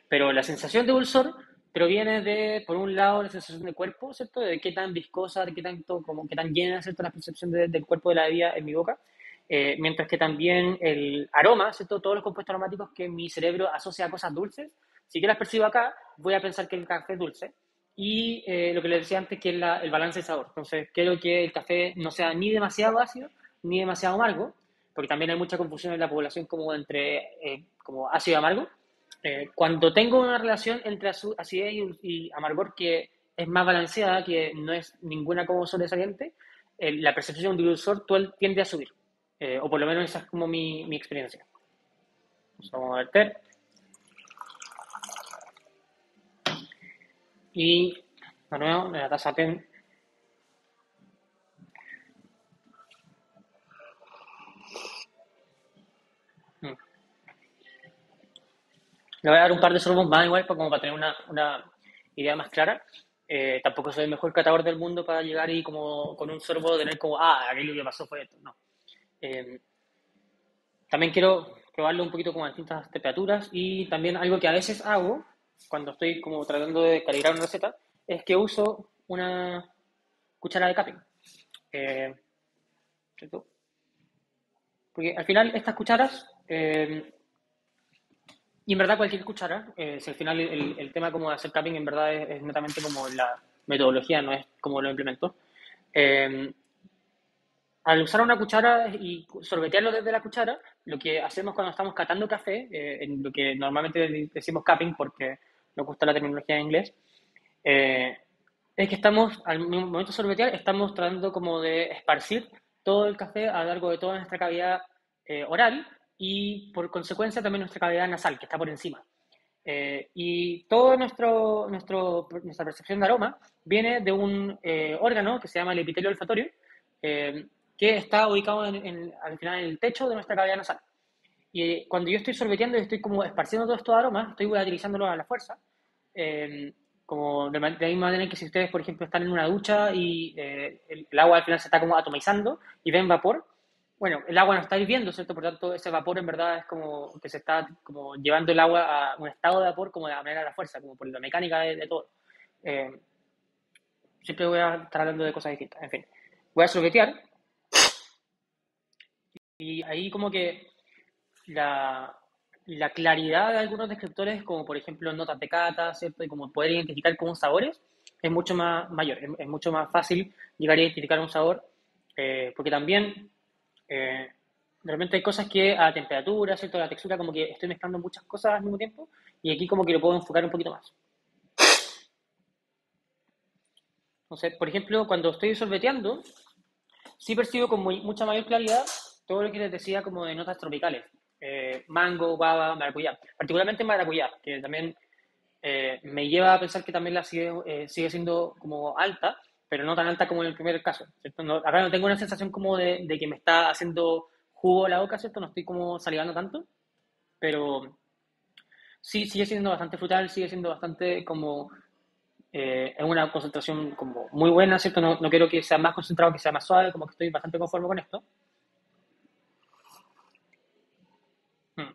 pero la sensación de dulzor proviene de, por un lado, la sensación de cuerpo, ¿cierto? De qué tan viscosa, de qué tanto, como qué tan llena, ¿cierto? La percepción del cuerpo de la bebida en mi boca. Mientras que también el aroma, ¿cierto? Todos los compuestos aromáticos que mi cerebro asocia a cosas dulces, si yo las percibo acá, voy a pensar que el café es dulce. Y lo que les decía antes, que es el balance de sabor. Entonces, quiero que el café no sea ni demasiado ácido, ni demasiado amargo, porque también hay mucha confusión en la población como entre como ácido y amargo. Cuando tengo una relación entre acidez y amargor que es más balanceada, que no es ninguna como sobresaliente, la percepción de dulzor tiende a subir. O por lo menos esa es como mi experiencia. Vamos a verter. Y de nuevo, de la taza PEN. Le voy a dar un par de sorbos más igual como para tener una idea más clara. Tampoco soy el mejor catador del mundo para llegar y como con un sorbo tener como, aquello que pasó fue esto. No. Eh, También quiero probarlo un poquito como a distintas temperaturas y también algo que a veces hago cuando estoy como tratando de calibrar una receta es que uso una cuchara de cupping. Eh, ¿Cierto? Porque al final estas cucharas, y en verdad cualquier cuchara, si al final el tema como de hacer cupping en verdad es netamente como la metodología, no es como lo implemento. Eh, Al usar una cuchara y sorbetearlo desde la cuchara, lo que hacemos cuando estamos catando café, en lo que normalmente decimos cupping porque nos gusta la terminología en inglés, Eh, es que estamos, al momento de sorbetear, estamos tratando como de esparcir todo el café a lo largo de toda nuestra cavidad oral y por consecuencia también nuestra cavidad nasal, que está por encima. Y todo nuestra percepción de aroma viene de un órgano que se llama el epitelio olfatorio, eh, que está ubicado al final en el techo de nuestra cavidad nasal. Y cuando yo estoy sorbeteando y estoy como esparciendo todos estos aromas, estoy utilizándolo a la fuerza. eh, Como de la misma manera que si ustedes, por ejemplo, están en una ducha y el agua al final se está como atomizando y ven vapor, bueno, el agua no está hirviendo, ¿cierto? Por tanto, ese vapor en verdad es como que se está como llevando el agua a un estado de vapor como de la manera de la fuerza, como por la mecánica de todo. Eh, Siempre voy a estar hablando de cosas distintas. En fin, voy a sorbetear y ahí como que la, la claridad de algunos descriptores, como por ejemplo notas de cata, ¿cierto? Y como poder identificar como sabores, es mucho más mayor, es mucho más fácil llegar a identificar un sabor, porque también eh, de repente hay cosas que a temperatura, ¿cierto? A la textura, como que estoy mezclando muchas cosas al mismo tiempo, y aquí como que lo puedo enfocar un poquito más. Entonces, por ejemplo, cuando estoy sorbeteando, sí percibo con mucha mayor claridad todo lo que les decía como de notas tropicales. Mango, guava, maracuyá. Particularmente maracuyá, que también me lleva a pensar que también sigue siendo como alta, pero no tan alta como en el primer caso, ¿cierto? No, acá no tengo una sensación como de que me está haciendo jugo la boca, ¿cierto? No estoy como salivando tanto, pero sí sigue siendo bastante frutal, sigue siendo bastante como es una concentración como muy buena, ¿cierto? No quiero que sea más concentrado, que sea más suave, como que estoy bastante conforme con esto. Mm.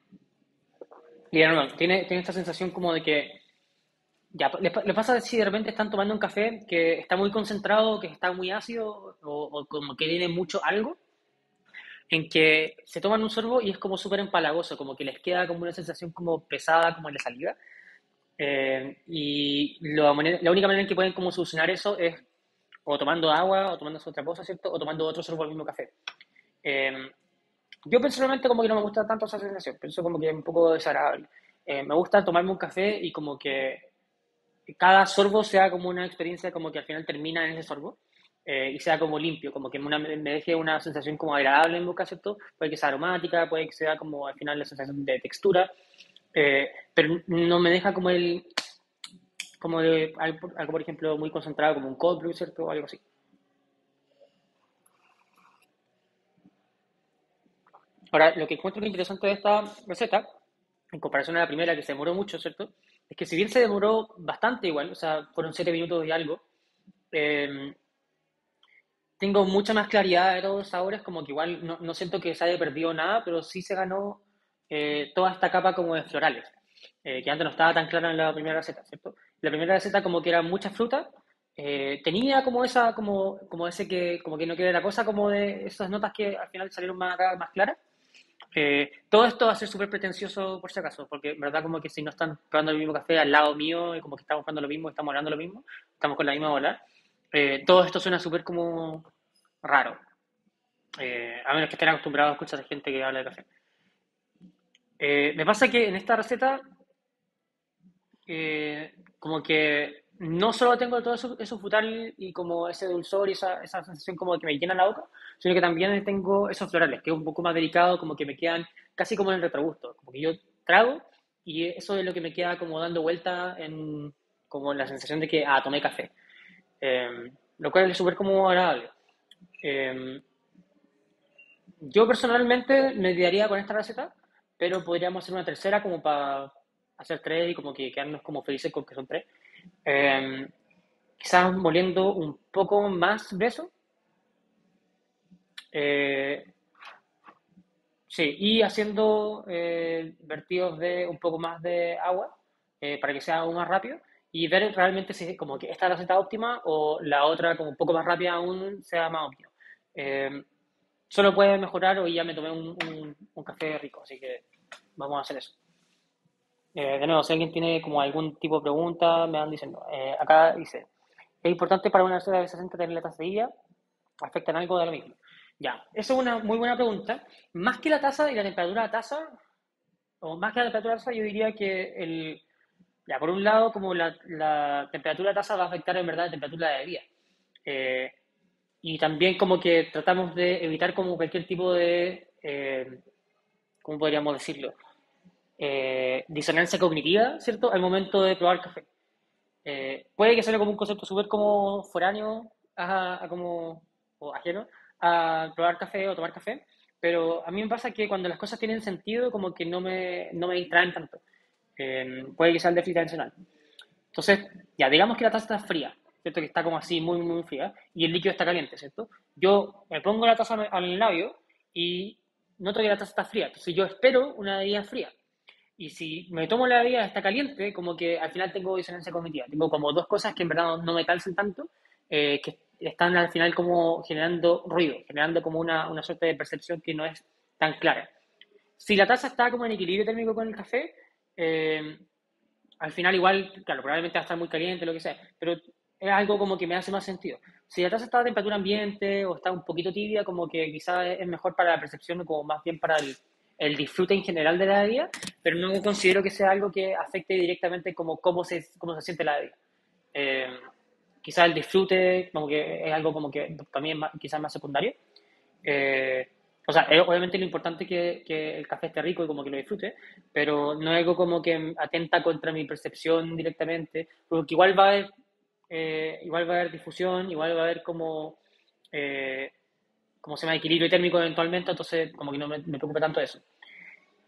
Y no, tiene esta sensación como de que ya, le pasa si de repente están tomando un café que está muy concentrado, que está muy ácido o como que tiene mucho algo, en que se toman un sorbo y es como súper empalagoso, como que les queda como una sensación como pesada, como en la saliva. Y la única manera en que pueden como solucionar eso es o tomando agua o tomando otra cosa, ¿cierto? O tomando otro sorbo del mismo café. Eh, yo personalmente como que no me gusta tanto esa sensación, pienso como que es un poco desagradable. Me gusta tomarme un café y como que cada sorbo sea como una experiencia como que al final termina en ese sorbo y sea como limpio, como que me deje una sensación como agradable en boca, ¿cierto? Puede que sea aromática, puede que sea como al final la sensación de textura, pero no me deja como como de algo, por ejemplo, muy concentrado como un cold brew, ¿cierto? O algo así. Ahora, lo que encuentro que interesante de esta receta, en comparación a la primera que se demoró mucho, ¿cierto? Es que si bien se demoró bastante igual, o sea, fueron 7 minutos y algo, eh, tengo mucha más claridad de todos los sabores, como que igual no siento que se haya perdido nada, pero sí se ganó toda esta capa como de florales, que antes no estaba tan clara en la primera receta, ¿cierto? La primera receta como que era mucha fruta, tenía como esa, como ese que, como que no quiere la cosa, como de esas notas que al final salieron más claras. Todo esto va a ser súper pretencioso por si acaso, porque en verdad como que si no están probando el mismo café al lado mío y como que estamos jugando lo mismo, estamos hablando lo mismo, estamos con la misma bola, todo esto suena súper como raro, a menos que estén acostumbrados a escuchar a gente que habla de café. Me pasa que en esta receta como que no solo tengo todo eso frutal y como ese dulzor y esa sensación como que me llena la boca, sino que también tengo esos florales, que es un poco más delicado, como que me quedan casi como en el retrogusto, como que yo trago y eso es lo que me queda como dando vuelta en como la sensación de que, tomé café. Lo cual es súper como agradable. Eh, yo personalmente me quedaría con esta receta, pero podríamos hacer una tercera como para hacer tres y como que quedarnos como felices con que son tres. Eh, Quizás moliendo un poco más de eso. Eh, sí, y haciendo vertidos de un poco más de agua para que sea aún más rápido y ver realmente si como que esta es la receta óptima o la otra como un poco más rápida aún sea más óptima. Eh, Solo puede mejorar, hoy ya me tomé un café rico, así que vamos a hacer eso. De nuevo, si alguien tiene como algún tipo de pregunta, me van diciendo. Acá dice, ¿es importante para una receta de B60 tener la taza? ¿Afectan algo de lo mismo? Ya, eso es una muy buena pregunta. Más que la taza y la temperatura de la taza, o más que la temperatura de la taza, yo diría que ya, por un lado, como la temperatura de taza va a afectar en verdad la temperatura de la bebida. Eh, y también como que tratamos de evitar como cualquier tipo de, ¿cómo podríamos decirlo? Disonancia cognitiva, ¿cierto? Al momento de probar café. Puede que suene como un concepto súper como foráneo a como, o ajeno a probar café o tomar café, pero a mí me pasa que cuando las cosas tienen sentido, como que no me distraen tanto. Puede que sea el déficit atencional. Entonces, ya, digamos que la taza está fría, ¿cierto? Que está como así, muy, muy fría, y el líquido está caliente, ¿cierto? Yo me pongo la taza al labio y noto que la taza está fría. Entonces, yo espero una bebida fría. Y si me tomo la bebida está caliente, como que al final tengo disonancia cognitiva. Tengo como dos cosas que en verdad no me calzan tanto, que están al final como generando ruido, generando como una suerte de percepción que no es tan clara. Si la taza está como en equilibrio térmico con el café, eh, al final igual, claro, probablemente va a estar muy caliente, lo que sea, pero es algo como que me hace más sentido. Si la taza está a temperatura ambiente o está un poquito tibia, como que quizás es mejor para la percepción, como más bien para el disfrute en general de la bebida, pero no considero que sea algo que afecte directamente como cómo se siente la bebida. Eh, Quizás el disfrute, como que es algo como que también quizás más secundario. Eh, o sea, obviamente lo importante es que el café esté rico y como que lo disfrute, pero no es algo como que atenta contra mi percepción directamente, porque igual va a haber difusión, igual va a haber eh, como se llama, equilibrio térmico eventualmente, entonces como que no me preocupa tanto eso.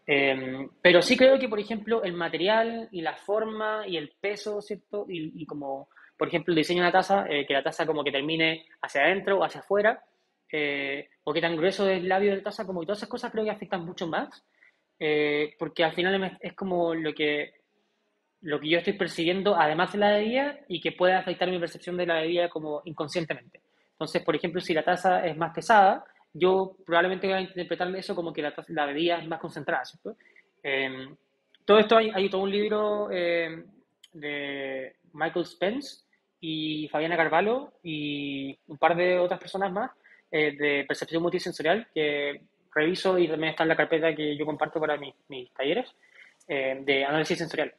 Pero sí creo que, por ejemplo, el material y la forma y el peso, ¿cierto? Y como, por ejemplo, el diseño de la taza, que la taza como que termine hacia adentro o hacia afuera, o qué tan grueso es el labio de la taza, como que todas esas cosas creo que afectan mucho más, porque al final es como lo que yo estoy percibiendo además de la bebida y que puede afectar mi percepción de la bebida como inconscientemente. Entonces, por ejemplo, si la taza es más pesada, yo probablemente voy a interpretar eso como que la bebida es más concentrada, ¿cierto? Eh, Todo esto hay todo un libro de Michael Spence y Fabiana Carvalho y un par de otras personas más de percepción multisensorial que reviso y también está en la carpeta que yo comparto para mis talleres de análisis sensorial.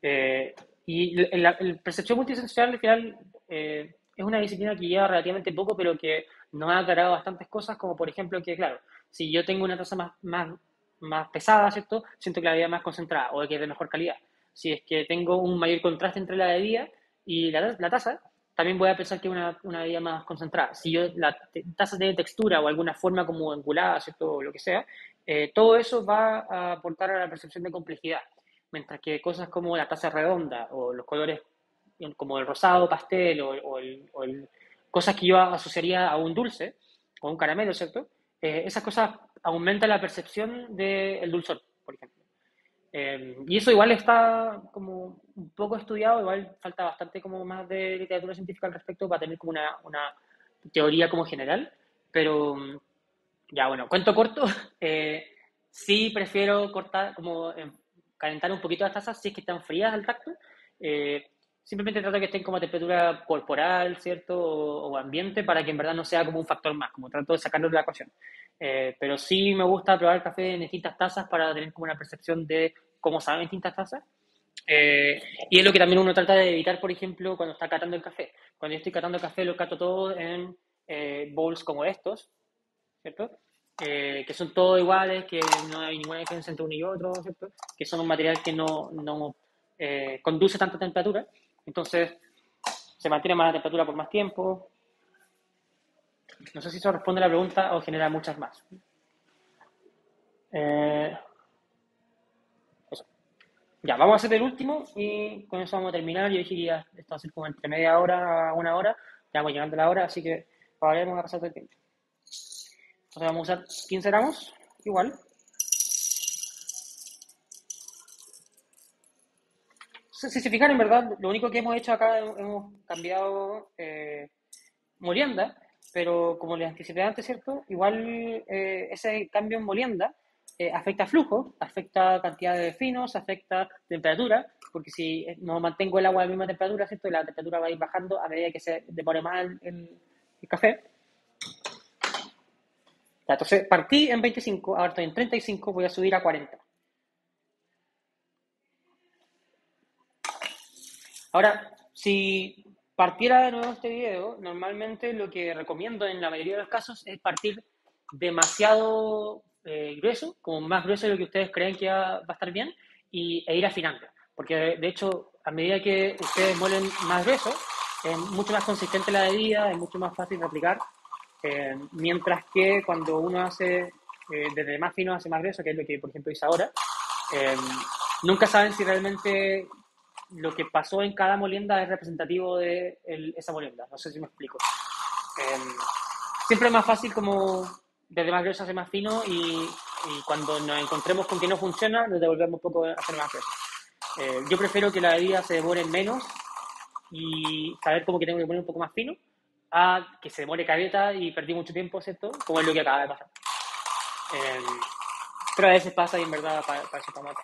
Eh, y el percepción multisensorial al final es una disciplina que lleva relativamente poco, pero que nos ha aclarado bastantes cosas, como por ejemplo que, claro, si yo tengo una taza más pesada, ¿cierto? Siento que la bebida es más concentrada o que es de mejor calidad. Si es que tengo un mayor contraste entre la bebida y la taza, también voy a pensar que es una bebida más concentrada. Si yo la taza tiene textura o alguna forma como angulada, ¿cierto? O lo que sea, todo eso va a aportar a la percepción de complejidad. Mientras que cosas como la taza redonda o los colores como el rosado, pastel cosas que yo asociaría a un dulce o un caramelo, ¿cierto? Esas cosas aumentan la percepción del dulzor, por ejemplo. Y eso igual está como un poco estudiado, igual falta bastante como más de literatura científica al respecto para tener como una teoría como general, pero ya bueno, cuento corto, sí prefiero cortar como calentar un poquito las tazas si es que están frías al tacto. Eh, Simplemente trato de que estén como a temperatura corporal, ¿cierto? O ambiente para que en verdad no sea como un factor más, como trato de sacarlo de la ecuación. Pero sí me gusta probar café en distintas tazas para tener como una percepción de cómo saben distintas tazas. Y es lo que también uno trata de evitar, por ejemplo, cuando está catando el café. Cuando yo estoy catando el café, lo cato todo en bowls como estos, ¿cierto? Que son todos iguales, que no hay ninguna diferencia entre uno y otro, ¿cierto? Que son un material que no conduce tanta temperatura, entonces se mantiene más la temperatura por más tiempo. No sé si eso responde a la pregunta o genera muchas más. Eh, Eso. Ya, vamos a hacer el último y con eso vamos a terminar. Yo dije que ya esto va a ser como entre media hora a una hora, ya vamos llegando a la hora, así que vamos a pasar todo el tiempo. Entonces vamos a usar 15 gramos, igual. Si se fijan, en verdad, lo único que hemos hecho acá hemos cambiado molienda, pero como les anticipé antes, ¿cierto? Igual ese cambio en molienda afecta flujo, afecta cantidad de finos, afecta temperatura, porque si no mantengo el agua a la misma temperatura, ¿cierto? La temperatura va a ir bajando a medida que se demore más el café. Ya, entonces partí en 25, ahora estoy en 35, voy a subir a 40. Ahora, si partiera de nuevo este video, normalmente lo que recomiendo en la mayoría de los casos es partir demasiado grueso, como más grueso de lo que ustedes creen que va a estar bien, e ir afinando. Porque de hecho, a medida que ustedes muelen más grueso, es mucho más consistente la bebida, es mucho más fácil de aplicar, mientras que cuando uno hace desde más fino hacia más grueso, que es lo que por ejemplo hice ahora, eh, nunca saben si realmente lo que pasó en cada molienda es representativo de esa molienda. No sé si me explico. Eh, Siempre es más fácil como desde más grueso hacer más fino y cuando nos encontremos con que no funciona, nos devolvemos un poco a hacer más grueso. Yo prefiero que la bebida se demore menos y saber cómo que tengo que poner un poco más fino a que se demore caleta y perdí mucho tiempo, ¿cierto? Como es lo que acaba de pasar. Eh, pero a veces pasa y en verdad para eso está mal.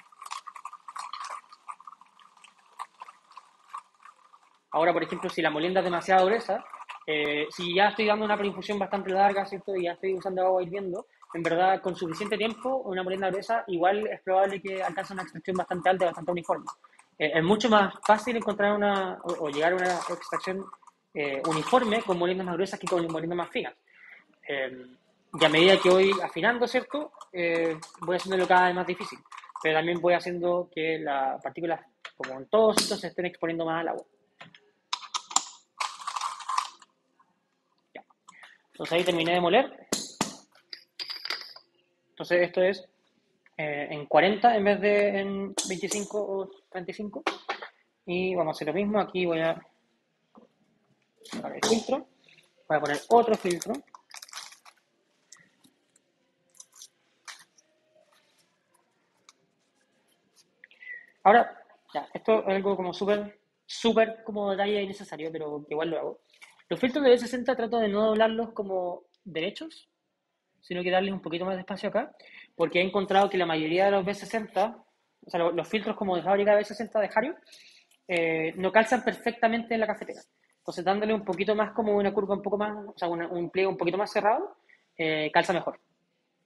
Ahora, por ejemplo, si la molienda es demasiado gruesa, si ya estoy dando una preinfusión bastante larga, ¿cierto? Y ya estoy usando agua hirviendo, en verdad, con suficiente tiempo, una molienda gruesa, igual es probable que alcance una extracción bastante alta y bastante uniforme. Es mucho más fácil encontrar o llegar a una extracción uniforme con moliendas más gruesas que con moliendas más finas. Eh, y a medida que voy afinando, ¿cierto? Voy haciéndolo cada vez más difícil. Pero también voy haciendo que las partículas, como en todos estos, se estén exponiendo más al agua. Entonces ahí terminé de moler. Entonces esto es en 40 en vez de en 25 o 35. Y vamos a hacer lo mismo. Aquí voy a sacar el filtro. Voy a poner otro filtro. Ahora, ya, esto es algo como súper como detalle innecesario, pero que igual lo hago. Los filtros de B60 trato de no doblarlos como derechos, sino que darles un poquito más de espacio acá, porque he encontrado que la mayoría de los B60, o sea, los filtros como de fábrica B60 de Hario, no calzan perfectamente en la cafetera. Entonces, dándole un poquito más como una curva un poco más, o sea, un pliegue un poquito más cerrado, calza mejor.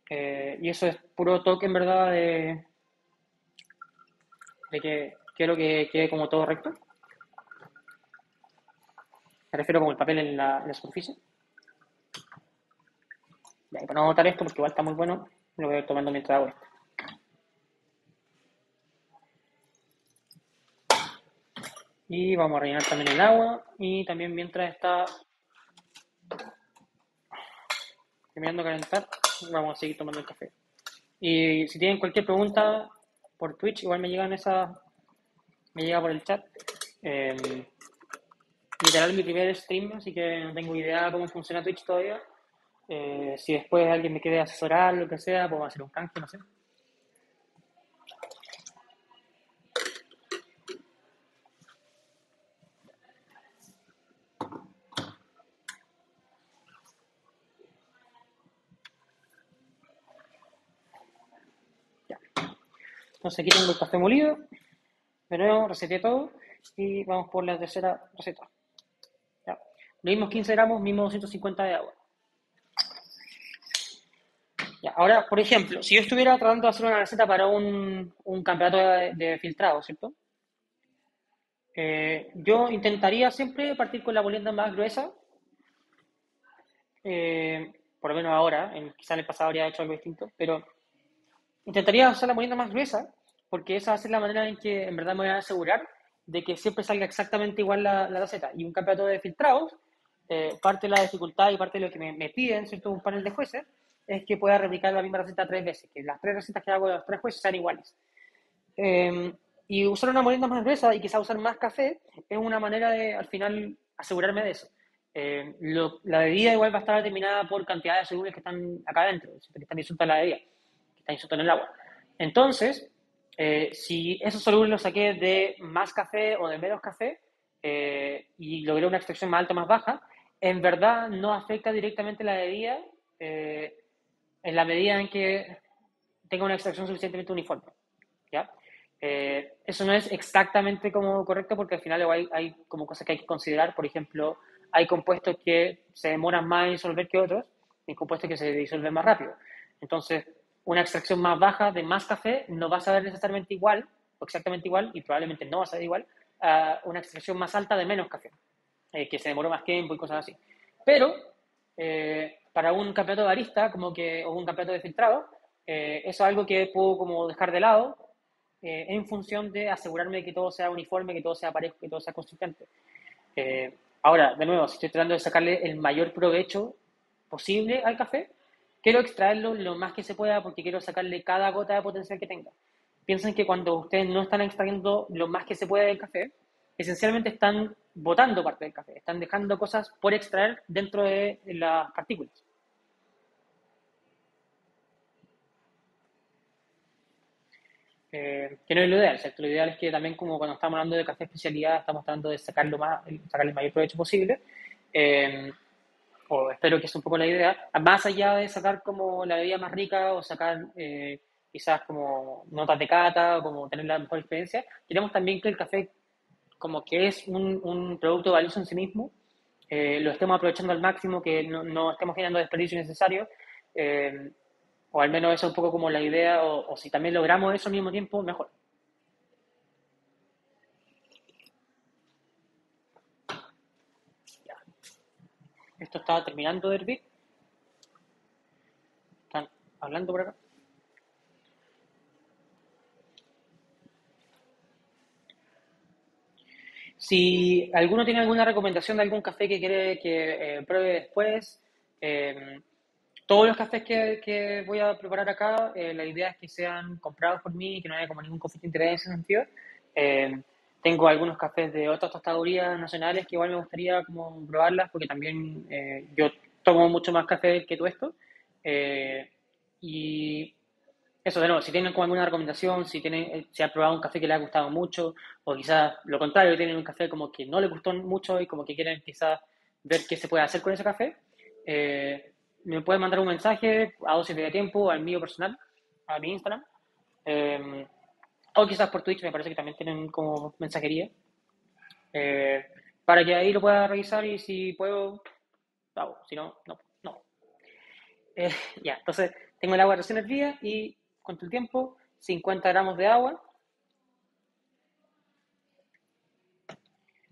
Y eso es puro toque en verdad de que quiero que quede como todo recto. Me refiero como el papel en la superficie. Y para no botar esto, porque igual está muy bueno, lo voy a ir tomando mientras hago esto. Y vamos a rellenar también el agua. Y también mientras está terminando de calentar, vamos a seguir tomando el café. Y si tienen cualquier pregunta por Twitch, igual me llega por el chat. Literal mi primer stream, así que no tengo idea cómo funciona Twitch todavía. Si después alguien me quiere asesorar, lo que sea, podemos hacer un canje, no sé. Ya. Entonces aquí tengo el café molido. De nuevo, reseté todo y vamos por la tercera receta. Ya. Lo mismos 15 gramos, mismo 250 de agua. Ya. Ahora, por ejemplo, si yo estuviera tratando de hacer una receta para un campeonato de filtrado, ¿cierto? Yo intentaría siempre partir con la molienda más gruesa, por lo menos ahora, quizá en el pasado habría hecho algo distinto, pero intentaría usar la molienda más gruesa, porque esa va a ser la manera en que en verdad me voy a asegurar de que siempre salga exactamente igual la receta. Y un campeonato de filtrados, parte de la dificultad y parte de lo que me piden, ¿cierto? Un panel de jueces, es que pueda replicar la misma receta 3 veces, que las 3 recetas que hago de los 3 jueces sean iguales. Eh, y usar una molienda más gruesa y quizá usar más café es una manera de, al final, asegurarme de eso. La bebida igual va a estar determinada por cantidad de solubles que están acá adentro, que están disueltos en la bebida, que están disueltos en el agua. Entonces, si esos solubles los saqué de más café o de menos café y logré una extracción más alta o más baja, en verdad no afecta directamente la bebida en la medida en que tenga una extracción suficientemente uniforme. ¿Ya? Eso no es exactamente como correcto porque al final hay como cosas que hay que considerar. Por ejemplo, hay compuestos que se demoran más en disolver que otros y compuestos que se disuelven más rápido. Entonces, una extracción más baja de más café no va a saber necesariamente igual o exactamente igual y probablemente no va a saber igual una extracción más alta de menos café, que se demoró más tiempo y cosas así. Pero para un campeonato de barista o un campeonato de filtrado, eso es algo que puedo como dejar de lado en función de asegurarme de que todo sea uniforme, que todo sea parejo, que todo sea consistente. Ahora, de nuevo, si estoy tratando de sacarle el mayor provecho posible al café, quiero extraerlo lo más que se pueda porque quiero sacarle cada gota de potencial que tenga. Piensen que cuando ustedes no están extrayendo lo más que se puede del café, esencialmente están botando parte del café, están dejando cosas por extraer dentro de las partículas. Que no es lo ideal, ¿cierto? Lo ideal es que también como cuando estamos hablando de café especialidad estamos tratando de sacarle el mayor provecho posible. Eh, o espero que es un poco la idea, más allá de sacar como la bebida más rica o sacar quizás como notas de cata o como tener la mejor experiencia, queremos también que el café como que es un producto valioso en sí mismo, lo estemos aprovechando al máximo, que no estemos generando desperdicio innecesario, eh, o al menos eso es un poco como la idea, o si también logramos eso al mismo tiempo, mejor. Esto está terminando de hervir, están hablando por acá. Si alguno tiene alguna recomendación de algún café que quiere que pruebe después, eh, todos los cafés que voy a preparar acá, la idea es que sean comprados por mí y que no haya como ningún conflicto de interés en ese sentido. Eh, Tengo algunos cafés de otras tostadurías nacionales que igual me gustaría como probarlas porque también yo tomo mucho más café que tú esto. Y eso, de nuevo, si tienen como alguna recomendación, si han probado un café que les ha gustado mucho, o quizás lo contrario, tienen un café como que no les gustó mucho y como que quieren quizás ver qué se puede hacer con ese café, me pueden mandar un mensaje a Dosis de Tiempo, al mío personal, a mi Instagram, eh, o quizás por Twitch, me parece que también tienen como mensajería, eh, para que ahí lo pueda revisar y si puedo, hago, si no, no, no. Eh, ya, entonces tengo el agua recién hervida y cuánto el tiempo, 50 gramos de agua.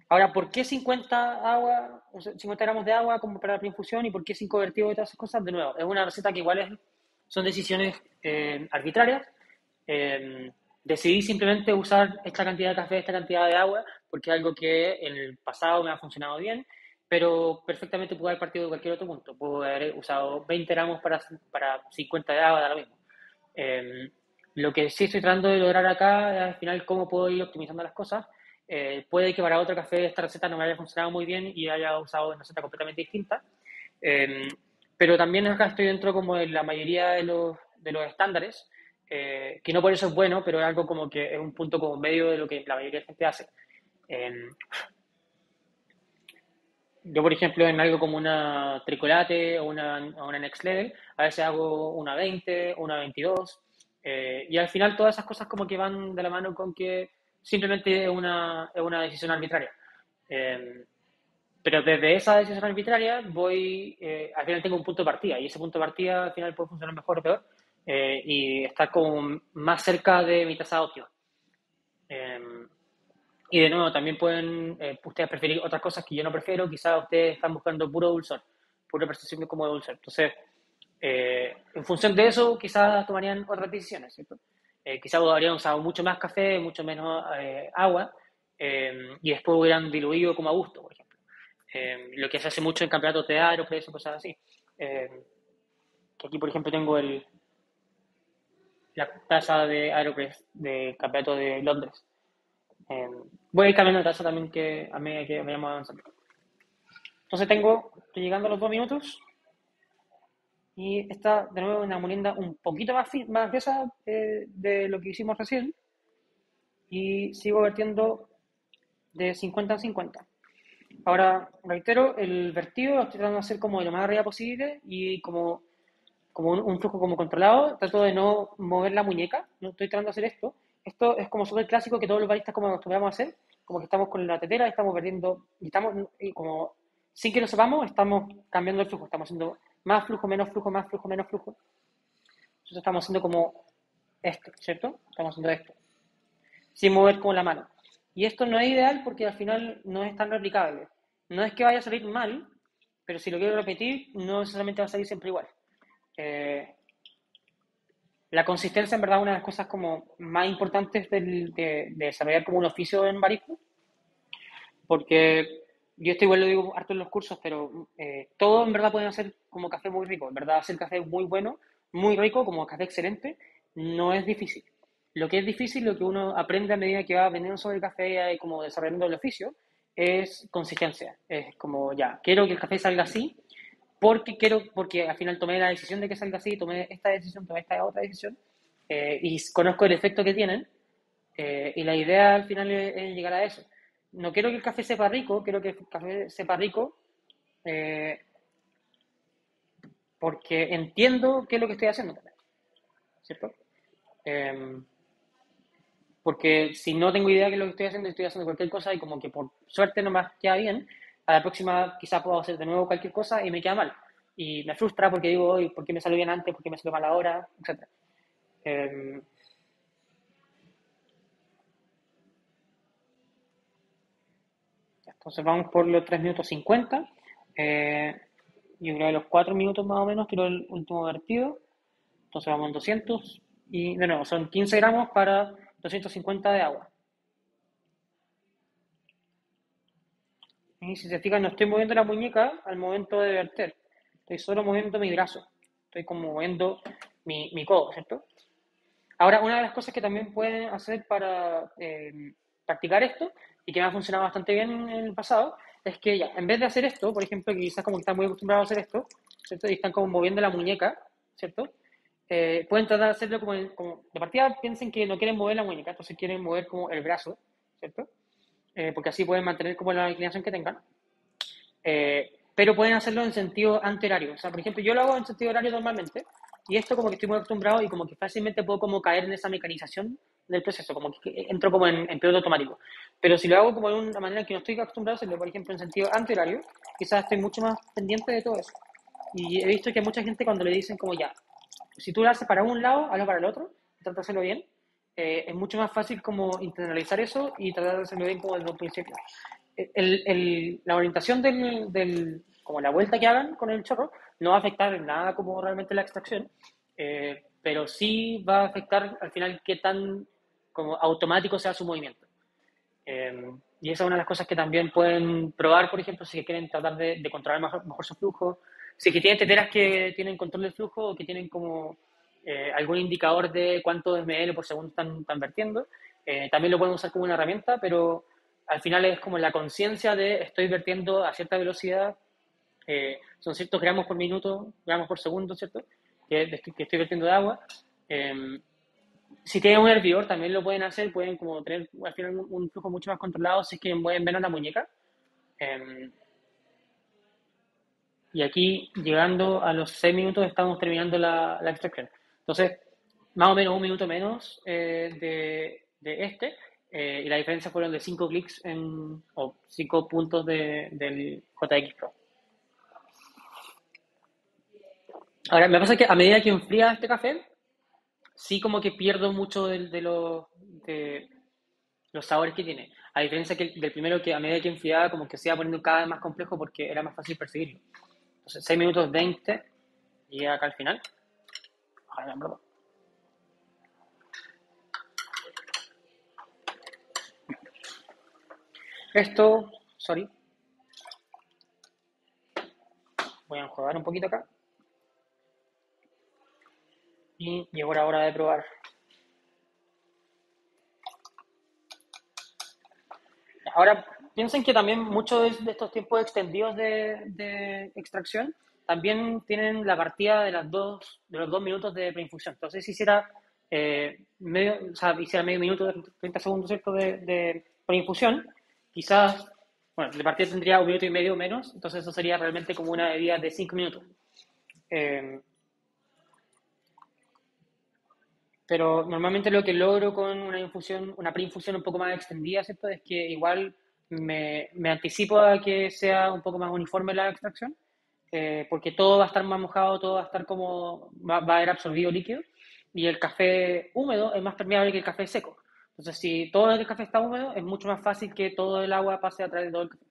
Ahora, ¿por qué 50 gramos de agua como para la preinfusión y por qué 5 vertidos y todas esas cosas? De nuevo, es una receta que son decisiones arbitrarias. Eh, Decidí simplemente usar esta cantidad de café, esta cantidad de agua, porque es algo que en el pasado me ha funcionado bien, pero perfectamente puedo haber partido de cualquier otro punto. Puedo haber usado 20 gramos para 50 de agua, da lo mismo. Eh, lo que sí estoy tratando de lograr acá es al final cómo puedo ir optimizando las cosas. Puede que para otro café esta receta no me haya funcionado muy bien y haya usado una receta completamente distinta. Eh, pero también acá estoy dentro como de la mayoría de los estándares, que no por eso es bueno, pero es algo como que es un punto como medio de lo que la mayoría de gente hace. Eh, yo, por ejemplo, en algo como una Tricolate o una Next Level, a veces hago una 20, una 22, y al final todas esas cosas como que van de la mano con que simplemente es una decisión arbitraria. Eh, pero desde esa decisión arbitraria al final tengo un punto de partida, y ese punto de partida al final puede funcionar mejor o peor, y estar como más cerca de mi tasa óptima. Eh, y de nuevo, también pueden ustedes preferir otras cosas que yo no prefiero. Quizás ustedes están buscando puro dulzor, pura percepción como de dulzor. Entonces, en función de eso, quizás tomarían otras decisiones, ¿cierto? Quizás habrían usado mucho más café, mucho menos agua, y después hubieran diluido como a gusto, por ejemplo. Lo que se hace mucho en campeonatos de Aeropress o cosas así. Que aquí, por ejemplo, tengo la taza de Aeropress del campeonato de Londres. Eh, Voy a ir cambiando de taza también que a medida que vayamos avanzando. Entonces estoy llegando a los 2 minutos y está de nuevo una molienda un poquito más gruesa de lo que hicimos recién y sigo vertiendo de 50 en 50. Ahora, reitero, el vertido lo estoy tratando de hacer como de lo más arriba posible y como un flujo como controlado. Trato de no mover la muñeca, no estoy tratando de hacer esto. Esto es como súper clásico que todos los baristas como acostumbramos a hacer, como que estamos con la tetera y estamos vertiendo, y como sin que lo sepamos, estamos cambiando el flujo, estamos haciendo más flujo, menos flujo, más flujo, menos flujo. Entonces estamos haciendo como esto, ¿cierto? Estamos haciendo esto, sin mover con la mano. Y esto no es ideal porque al final no es tan replicable. No es que vaya a salir mal, pero si lo quiero repetir, no necesariamente va a salir siempre igual. Eh, la consistencia, en verdad, es una de las cosas como más importantes de desarrollar como un oficio en barista, porque yo esto igual lo digo harto en los cursos, pero todo en verdad pueden hacer como café muy rico. En verdad, hacer café muy bueno, muy rico, como café excelente, no es difícil. Lo que es difícil, lo que uno aprende a medida que va aprendiendo sobre el café y como desarrollando el oficio, es consistencia. Es como, ya, quiero que el café salga así, porque al final tomé la decisión de que salga así, tomé esta decisión, tomé esta otra decisión, y conozco el efecto que tienen, y la idea al final es llegar a eso. No quiero que el café sepa rico, quiero que el café sepa rico eh, porque entiendo qué es lo que estoy haciendo, ¿cierto? Eh, porque si no tengo idea de qué es lo que estoy haciendo cualquier cosa y como que por suerte no me queda bien, a la próxima quizás puedo hacer de nuevo cualquier cosa y me queda mal. Y me frustra porque digo, hoy, ¿por qué me salió bien antes? ¿Por qué me salió mal ahora? Etcétera. Eh, entonces vamos por los 3 minutos 50. Yo creo que a los 4 minutos más o menos tiro el último vertido. Entonces vamos en 200 y de nuevo son 15 gramos para 250 de agua. Y si se fijan, no estoy moviendo la muñeca al momento de verter. Estoy solo moviendo mi brazo. Estoy como moviendo mi codo, ¿cierto? Ahora, una de las cosas que también pueden hacer para practicar esto, y que me ha funcionado bastante bien en el pasado, es que ya, en vez de hacer esto, por ejemplo, que quizás como que están muy acostumbrados a hacer esto, ¿cierto? Y están como moviendo la muñeca, ¿cierto? Pueden tratar de hacerlo como, de partida piensen que no quieren mover la muñeca, entonces quieren mover como el brazo, ¿cierto? Porque así pueden mantener como la inclinación que tengan. Pero pueden hacerlo en sentido antihorario. O sea, por ejemplo, yo lo hago en sentido horario normalmente, y esto como que estoy muy acostumbrado y como que fácilmente puedo como caer en esa mecanización del proceso, como que entro como en piloto automático. Pero si lo hago como de una manera que no estoy acostumbrado a hacerlo, por ejemplo, en sentido antihorario, quizás estoy mucho más pendiente de todo eso. Y he visto que mucha gente cuando le dicen como ya, si tú lo haces para un lado, hazlo para el otro, trata de hacerlo bien, es mucho más fácil como internalizar eso y tratar de hacerlo bien como desde un principio. La orientación como la vuelta que hagan con el chorro no va a afectar en nada como realmente la extracción, pero sí va a afectar al final qué tan como automático sea su movimiento. Y esa es una de las cosas que también pueden probar, por ejemplo, si quieren tratar de controlar mejor su flujo. Si que tienen teteras que tienen control del flujo o que tienen como algún indicador de cuántos ml por segundo están vertiendo, también lo pueden usar como una herramienta, pero al final es como la conciencia de estoy vertiendo a cierta velocidad, son ciertos gramos por minuto, gramos por segundo, ¿cierto? Que estoy vertiendo de agua. Eh, si tienen un hervidor también lo pueden hacer, pueden como tener al final un flujo mucho más controlado si es que mueven menos la muñeca. Eh, y aquí, llegando a los 6 minutos, estamos terminando la extracción. Entonces, más o menos un minuto menos de este, y la diferencia fueron de 5 clics o 5 puntos del JX Pro. Ahora, me pasa que a medida que enfría este café, sí como que pierdo mucho de los sabores que tiene. A diferencia del primero que a medida que enfriaba como que se iba poniendo cada vez más complejo porque era más fácil percibirlo. Entonces 6 minutos 20 y acá al final. Ojalá, en verdad. Esto, sorry, voy a enjuagar un poquito acá. Y llegó la hora de probar. Ahora, piensen que también muchos de estos tiempos extendidos de extracción también tienen la partida de los 2 minutos de preinfusión. Entonces, si hiciera hiciera medio minuto, 30 segundos, ¿cierto?, de preinfusión, quizás, bueno, de partida tendría un minuto y medio menos, entonces eso sería realmente como una bebida de 5 minutos. Eh, pero normalmente lo que logro con una preinfusión un poco más extendida, ¿cierto? Es que igual me anticipo a que sea un poco más uniforme la extracción, porque todo va a estar más mojado, todo va a estar va a haber absorbido líquido, y el café húmedo es más permeable que el café seco. Entonces, si todo el café está húmedo, es mucho más fácil que todo el agua pase a través de todo el café.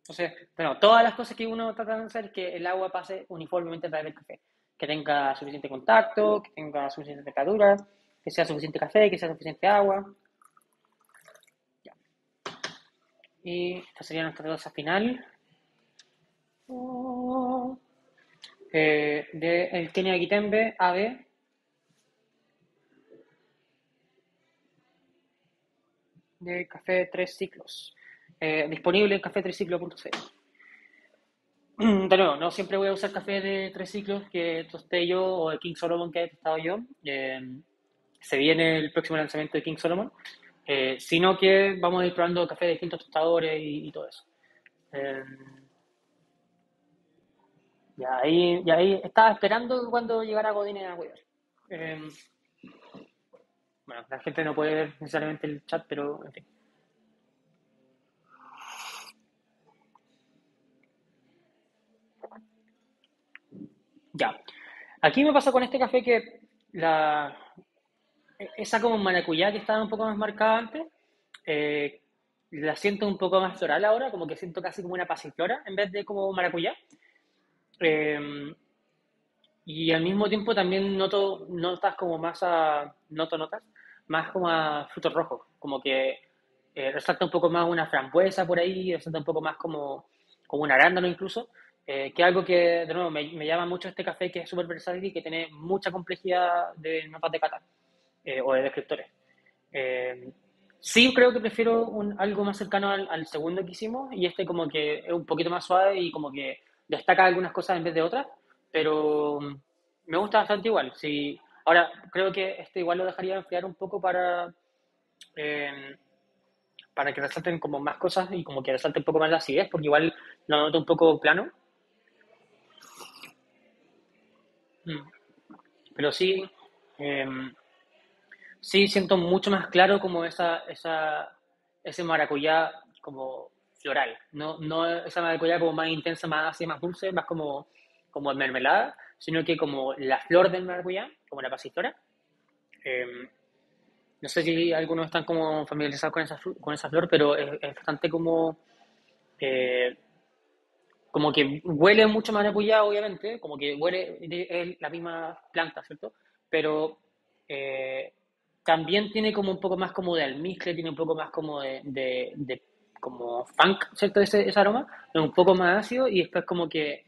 Entonces, bueno, todas las cosas que uno trata de hacer es que el agua pase uniformemente a través del café. Que tenga suficiente contacto, que tenga suficiente temperatura, que sea suficiente café, que sea suficiente agua. Ya. Y esta sería nuestra taza final. De el Kenia Kitembe AB de Café Tres Ciclos. Disponible en cafetresciclo.cl. De nuevo, no siempre voy a usar café de Tres Ciclos que tosté yo o de King Solomon que he tostado yo. Se viene el próximo lanzamiento de King Solomon. Sino que vamos a ir probando café de distintos tostadores y todo eso. Eh, y ahí estaba esperando cuando llegara Godínez a cuidar. Eh, bueno, la gente no puede ver necesariamente el chat, pero en fin. Ya. Aquí me pasa con este café que esa como maracuyá que estaba un poco más marcada antes, eh, la siento un poco más floral ahora, como que siento casi como una pasiflora en vez de como maracuyá. Eh, y al mismo tiempo también noto notas como más notas, más como a frutos rojos, como que resalta un poco más una frambuesa por ahí, resalta un poco más como un arándano incluso, que algo que de nuevo me llama mucho este café que es súper versátil y que tiene mucha complejidad de notas de cata o de descriptores. Eh, sí, creo que prefiero algo más cercano al segundo que hicimos y este como que es un poquito más suave y como que destaca algunas cosas en vez de otras, pero me gusta bastante igual. Sí. Ahora, creo que este igual lo dejaría enfriar un poco eh, para que resalten como más cosas y como que resalte un poco más la acidez, porque igual lo noto un poco plano. Mm. Pero sí, eh, sí, siento mucho más claro como ese maracuyá como floral. No esa maracuyá como más intensa, más ácida, más dulce, más como mermelada, sino que como la flor del maracuyá, como la pasiflora. Eh, no sé si algunos están como familiarizados con esa flor, pero es bastante eh, como que huele mucho maracuyá, obviamente, como que huele, es la misma planta, ¿cierto? Pero eh, también tiene como un poco más como de almizcle, tiene un poco más como de como funk, ¿cierto? Ese aroma, es un poco más ácido y después como que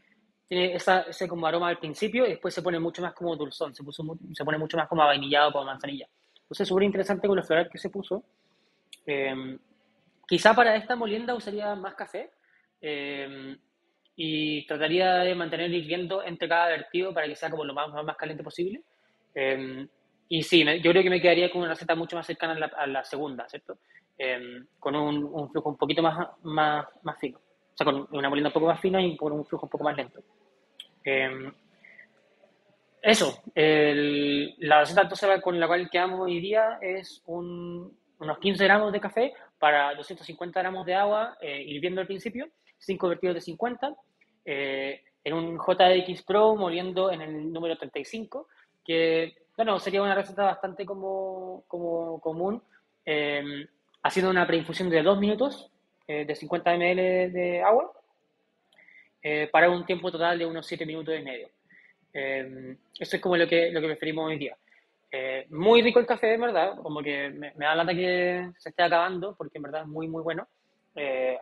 tiene ese como aroma al principio y después se pone mucho más como dulzón, se pone mucho más como vainillado, como manzanilla. Entonces, súper interesante con los floral que se puso. Eh, Quizá para esta molienda usaría más café eh, y trataría de mantener hirviendo entre cada vertido para que sea como lo más caliente posible. Eh, y sí, yo creo que me quedaría con una receta mucho más cercana a la segunda, ¿cierto? Con un flujo un poquito más fino. O sea, con una molienda un poco más fina y con un flujo un poco más lento. Eh, Eso, la receta entonces con la cual quedamos hoy día es unos 15 gramos de café para 250 gramos de agua, hirviendo al principio, 5 vertidos de 50, en un JX Pro moliendo en el número 35, que, bueno, sería una receta bastante como común, eh, haciendo una preinfusión de 2 minutos de 50 ml de agua, para un tiempo total de unos 7 minutos y medio. Eso es como lo que preferimos hoy día. Muy rico el café, en verdad, como que me da lata que se esté acabando, porque en verdad es muy, muy bueno.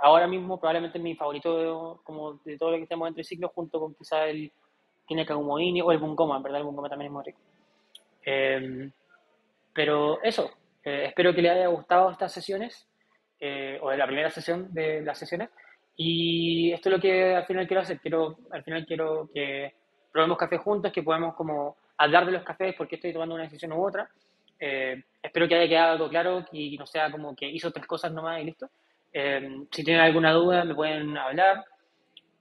Ahora mismo probablemente es mi favorito como de todo lo que tenemos entre ciclos, junto con quizá el Kineka Kumoini o el Bungoma, en verdad el Bungoma también es muy rico. Eh, pero eso, espero que les haya gustado estas sesiones, o de la primera sesión de las sesiones. Y esto es lo que al final quiero hacer. Al final quiero que probemos café juntos, que podamos como hablar de los cafés, porque estoy tomando una decisión u otra. Espero que haya quedado algo claro y no sea como que hizo tres cosas nomás y listo. Si tienen alguna duda, me pueden hablar.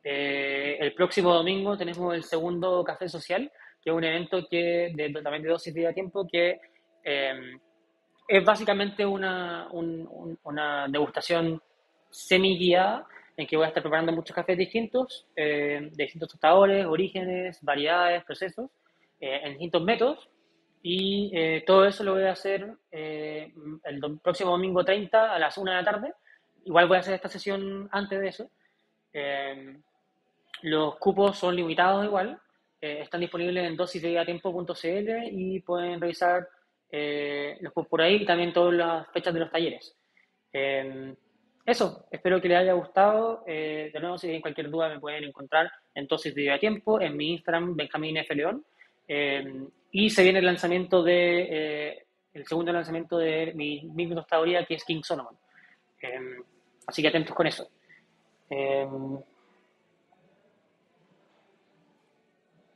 El próximo domingo tenemos el segundo Café Social, que es un evento también de dosis de tiempo, que eh, es básicamente una degustación semi-guiada en que voy a estar preparando muchos cafés distintos, de distintos tostadores, orígenes, variedades, procesos, en distintos métodos. Y todo eso lo voy a hacer próximo domingo 30 a las 1 de la tarde. Igual voy a hacer esta sesión antes de eso. Eh, los cupos son limitados igual. Están disponibles en dosisdevidatiempo.cl y pueden revisar los cupos por ahí y también todas las fechas de los talleres. Eh, Eso, espero que les haya gustado. De nuevo, si tienen cualquier duda me pueden encontrar en Dosis de Vida Tiempo, en mi Instagram, Benjamín F. León. Y se viene el lanzamiento el segundo lanzamiento de mi tostadoría, que es King Solomon. Eh, Así que atentos con eso. Eh,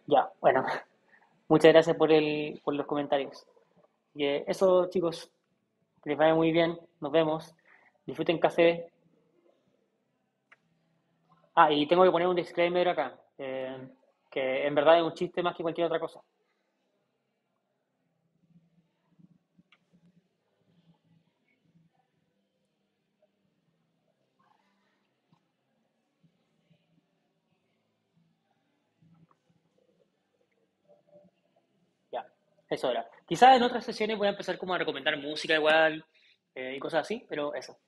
ya, bueno, muchas gracias por los comentarios. Y, eso, chicos, que les vaya muy bien. Nos vemos. Disfruten café. Ah, y tengo que poner un disclaimer acá, que en verdad es un chiste más que cualquier otra cosa. Ya, eso era. Quizás en otras sesiones voy a empezar como a recomendar música igual y cosas así, pero eso.